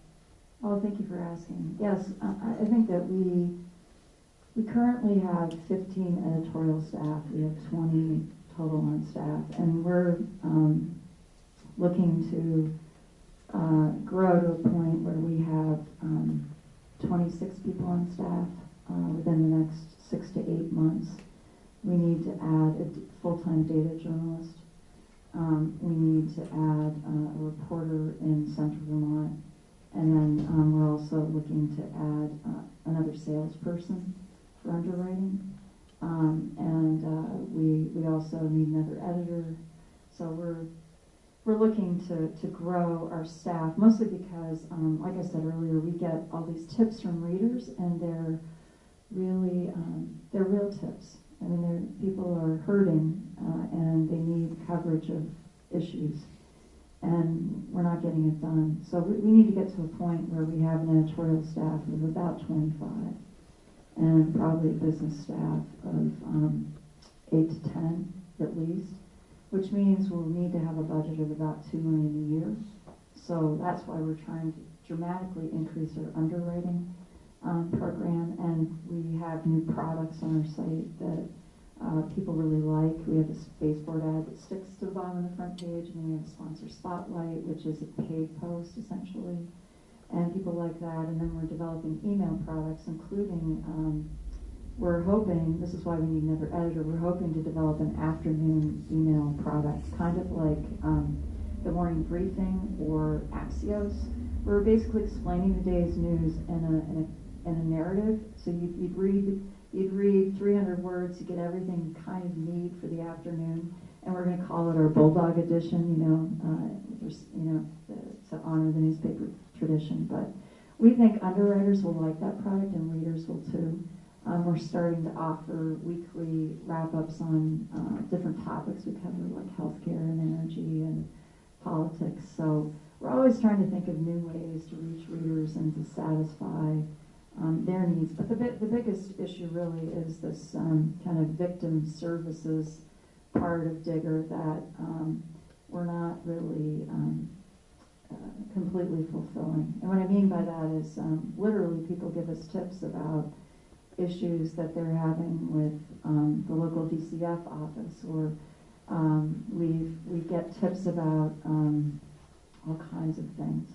Oh, thank you for asking. Yes, I think that we currently have 15 editorial staff. We have 20 total on staff, and we're looking to grow to a point where we have 26 people on staff within the next 6 to 8 months. We need to add a full-time data journalist. We need to add a reporter in Central Vermont. And then we're also looking to add another salesperson for underwriting. We also need another editor. So we're looking to grow our staff, mostly because, like I said earlier, we get all these tips from readers, and they're really, they're real tips. I mean, people are hurting, and they need coverage of issues, and we're not getting it done. So we need to get to a point where we have an editorial staff of about 25, and probably a business staff of 8 to 10 at least, which means we'll need to have a budget of about $2 million a year. So that's why we're trying to dramatically increase our underwriting program, and we have new products on our site that people really like. We have this baseboard ad that sticks to the bottom of the front page, and then we have a sponsor spotlight, which is a paid post essentially, and people like that. And then we're developing email products, including we're hoping, this is why we need another editor, we're hoping to develop an afternoon email product, kind of like the morning briefing or Axios. We were basically explaining the day's news in a narrative. So you'd read 300 words to get everything you kind of need for the afternoon. And we're going to call it our Bulldog edition, to honor the newspaper tradition. But we think underwriters will like that product and readers will too. We're starting to offer weekly wrap-ups on different topics we cover, like healthcare and energy and politics. So we're always trying to think of new ways to reach readers and to satisfy their needs. But the biggest issue really is this kind of victim services part of Digger that we're not really completely fulfilling. And what I mean by that is literally people give us tips about issues that they're having with the local DCF office, or we get tips about all kinds of things.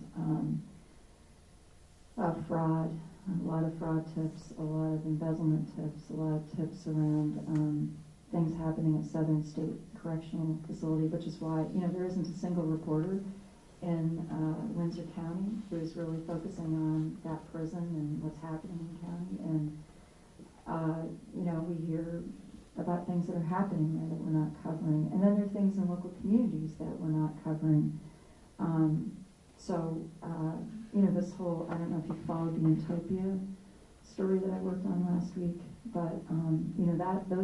Fraud, a lot of fraud tips, a lot of embezzlement tips, a lot of tips around things happening at Southern State Correctional Facility, which is why, there isn't a single reporter in Windsor County who's really focusing on that prison and what's happening in the county. And, we hear about things that are happening there that we're not covering. And then there are things in local communities that we're not covering. This whole, I don't know if you followed the Utopia story that I worked on last week, but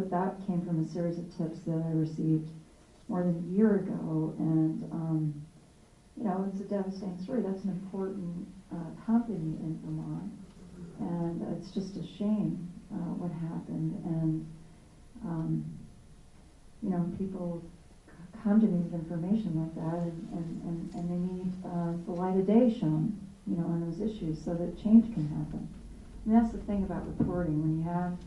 that came from a series of tips that I received more than a year ago, and it's a devastating story. That's an important company in Vermont, and it's just a shame what happened. And people come to me with information like that, and they need the light of day shown, on those issues so that change can happen. And that's the thing about reporting. When you have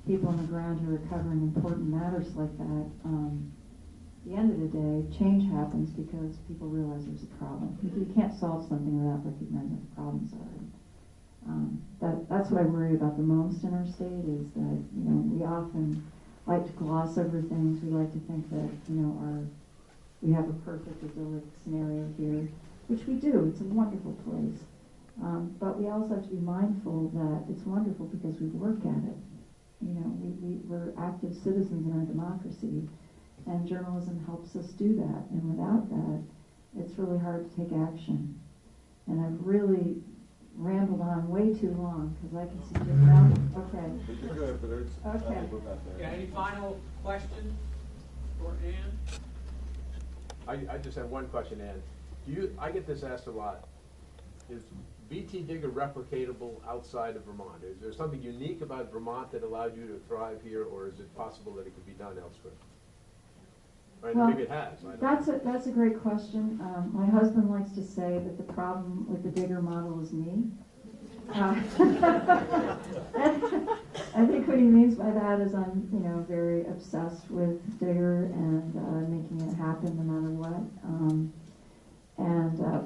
people on the ground who are covering important matters like that, at the end of the day, change happens because people realize there's a problem. You can't solve something without recognizing what the problems are. That's what I worry about the most in our state, is that, we often like to gloss over things. We like to think that, we have a perfect idyllic scenario here, which we do. It's a wonderful place. But we also have to be mindful that it's wonderful because we work at it. We're active citizens in our democracy, and journalism helps us do that. And without that, it's really hard to take action. And I've really rambled on way too long because I can see Jim now. Okay. You're good, but there's Okay. people back there. Yeah, any final questions for Ann? I just have one question, Ann. I get this asked a lot. Is BT Digger replicatable outside of Vermont? Is there something unique about Vermont that allowed you to thrive here, or is it possible that it could be done elsewhere? Right, Well, maybe it has. I don't know. That's a great question. My husband likes to say that the problem with the Digger model is me. I think what he means by that is I'm, very obsessed with Digger and making it happen no matter what.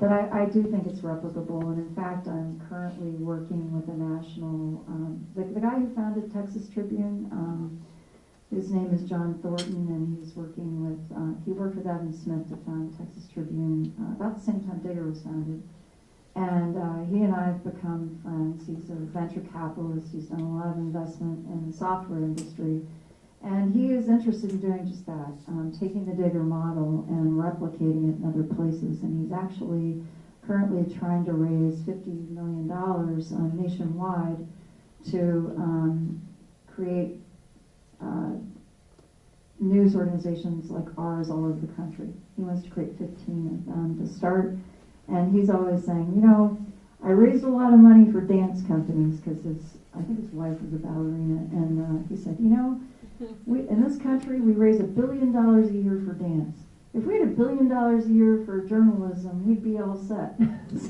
But I do think it's replicable, and in fact, I'm currently working with a national, the guy who founded Texas Tribune, his name is John Thornton, and he's working with, he worked with Evan Smith to found Texas Tribune about the same time Digger was founded. And he and I have become friends. He's a venture capitalist. He's done a lot of investment in the software industry. And he is interested in doing just that, taking the Digger model and replicating it in other places. And he's actually currently trying to raise $50 million nationwide to create news organizations like ours all over the country. He wants to create 15 of them to start. And he's always saying, I raised a lot of money for dance companies because I think his wife was a ballerina. And he said, in this country, we raise $1 billion a year for dance. If we had $1 billion a year for journalism, we'd be all set.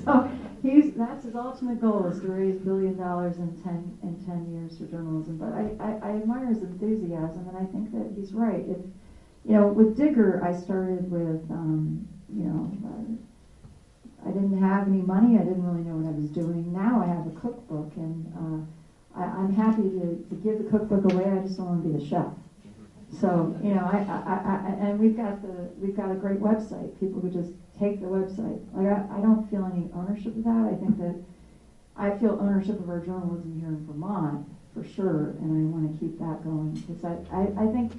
So that's his ultimate goal, is to raise $1 billion in 10 years for journalism. But I admire his enthusiasm, and I think that he's right. With Digger, I started with, I didn't have any money. I didn't really know what I was doing. Now I have a cookbook, and I'm happy to give the cookbook away. I just don't want to be the chef. So, you know, and we've got a great website. People could just take the website. Like, I don't feel any ownership of that. I think that I feel ownership of our journalism here in Vermont, for sure, and I want to keep that going. Because I think,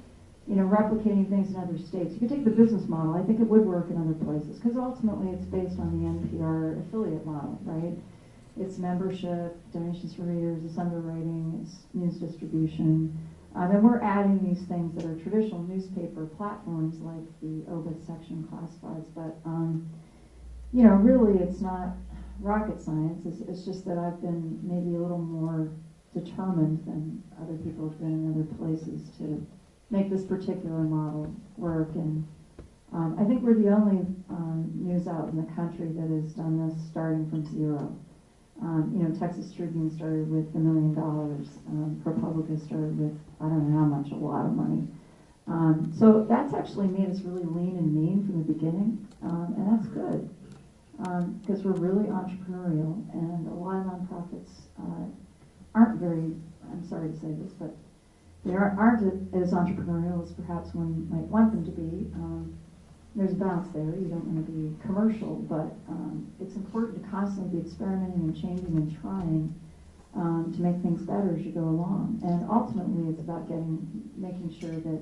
you know, replicating things in other states, you could take the business model. I think it would work in other places. Because ultimately it's based on the NPR affiliate model, right? It's membership, donations for readers, it's underwriting, it's news distribution. And we're adding these things that are traditional newspaper platforms like the obit section classifieds. But, you know, really it's not rocket science. It's just that I've been maybe a little more determined than other people have been in other places to make this particular model work. And I think we're the only news outlet in the country that has done this starting from zero. You know, Texas Tribune started with $1 million. ProPublica started with, I don't know how much, a lot of money. So that's actually made us really lean and mean from the beginning, and that's good because we're really entrepreneurial, and a lot of nonprofits aren't very, I'm sorry to say this, but they aren't as entrepreneurial as perhaps one might want them to be. There's a balance there. You don't want to be commercial, but it's important to constantly be experimenting and changing and trying to make things better as you go along. And ultimately, it's about making sure that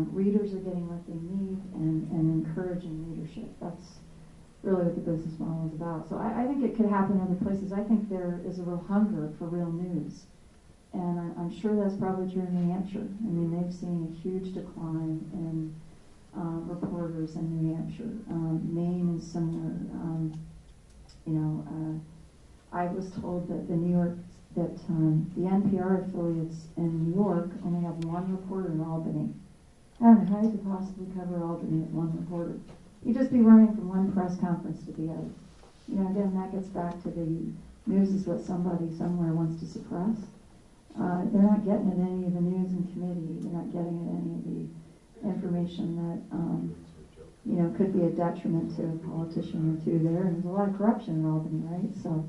readers are getting what they need and encouraging readership. That's really what the business model is about. So I think it could happen in other places. I think there is a real hunger for real news. And I'm sure that's probably true in New Hampshire. I mean, they've seen a huge decline in reporters in New Hampshire. Maine is similar. You know, I was told that the NPR affiliates in New York only have one reporter in Albany. I don't know how you could possibly cover Albany with one reporter. You'd just be running from one press conference to the other. You know, again, that gets back to the news is what somebody somewhere wants to suppress. They're not getting at any of the news in committee. They're not getting at any of the information that, you know, could be a detriment to a politician or two there. And there's a lot of corruption in Albany, right? So,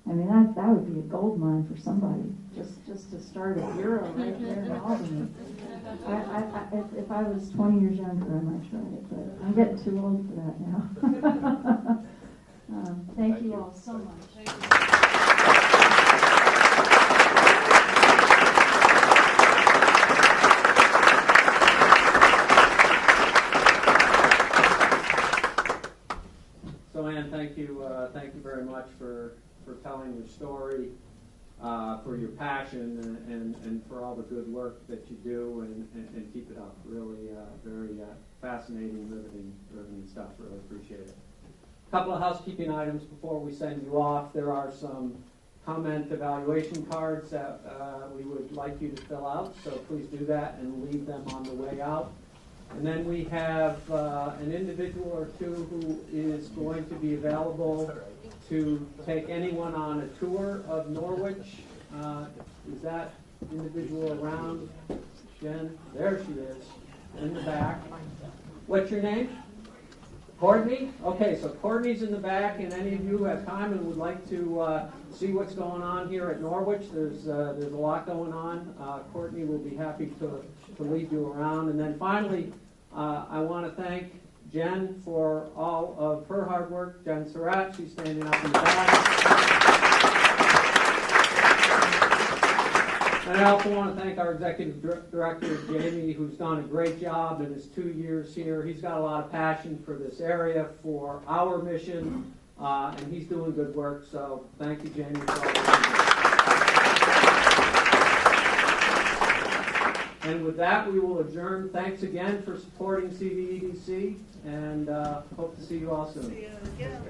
I mean, that would be a gold mine for somebody, just to start a bureau right there in Albany. If I was 20 years younger, I might try it, but I'm getting too old for that now. Thank you all so much. So Ann, thank you very much for telling your story, for your passion, and for all the good work that you do, and keep it up. Really, very fascinating, riveting stuff. Really appreciate it. A couple of housekeeping items before we send you off. There are some comment evaluation cards that we would like you to fill out, so please do that and leave them on the way out. And then we have an individual or two who is going to be available to take anyone on a tour of Norwich. Is that individual around? Jen? There she is, in the back. What's your name? Courtney? Okay, so Courtney's in the back, and any of you who have time and would like to see what's going on here at Norwich, there's a lot going on. Courtney will be happy to lead you around. And then finally, I want to thank Jen for all of her hard work. Jen Surratt, she's standing up in the back. And I also want to thank our executive director, Jamie, who's done a great job in his 2 years here. He's got a lot of passion for this area, for our mission, and he's doing good work. So thank you, Jamie, for all that. And with that, we will adjourn. Thanks again for supporting CVEDC, and hope to see you all soon. See you again.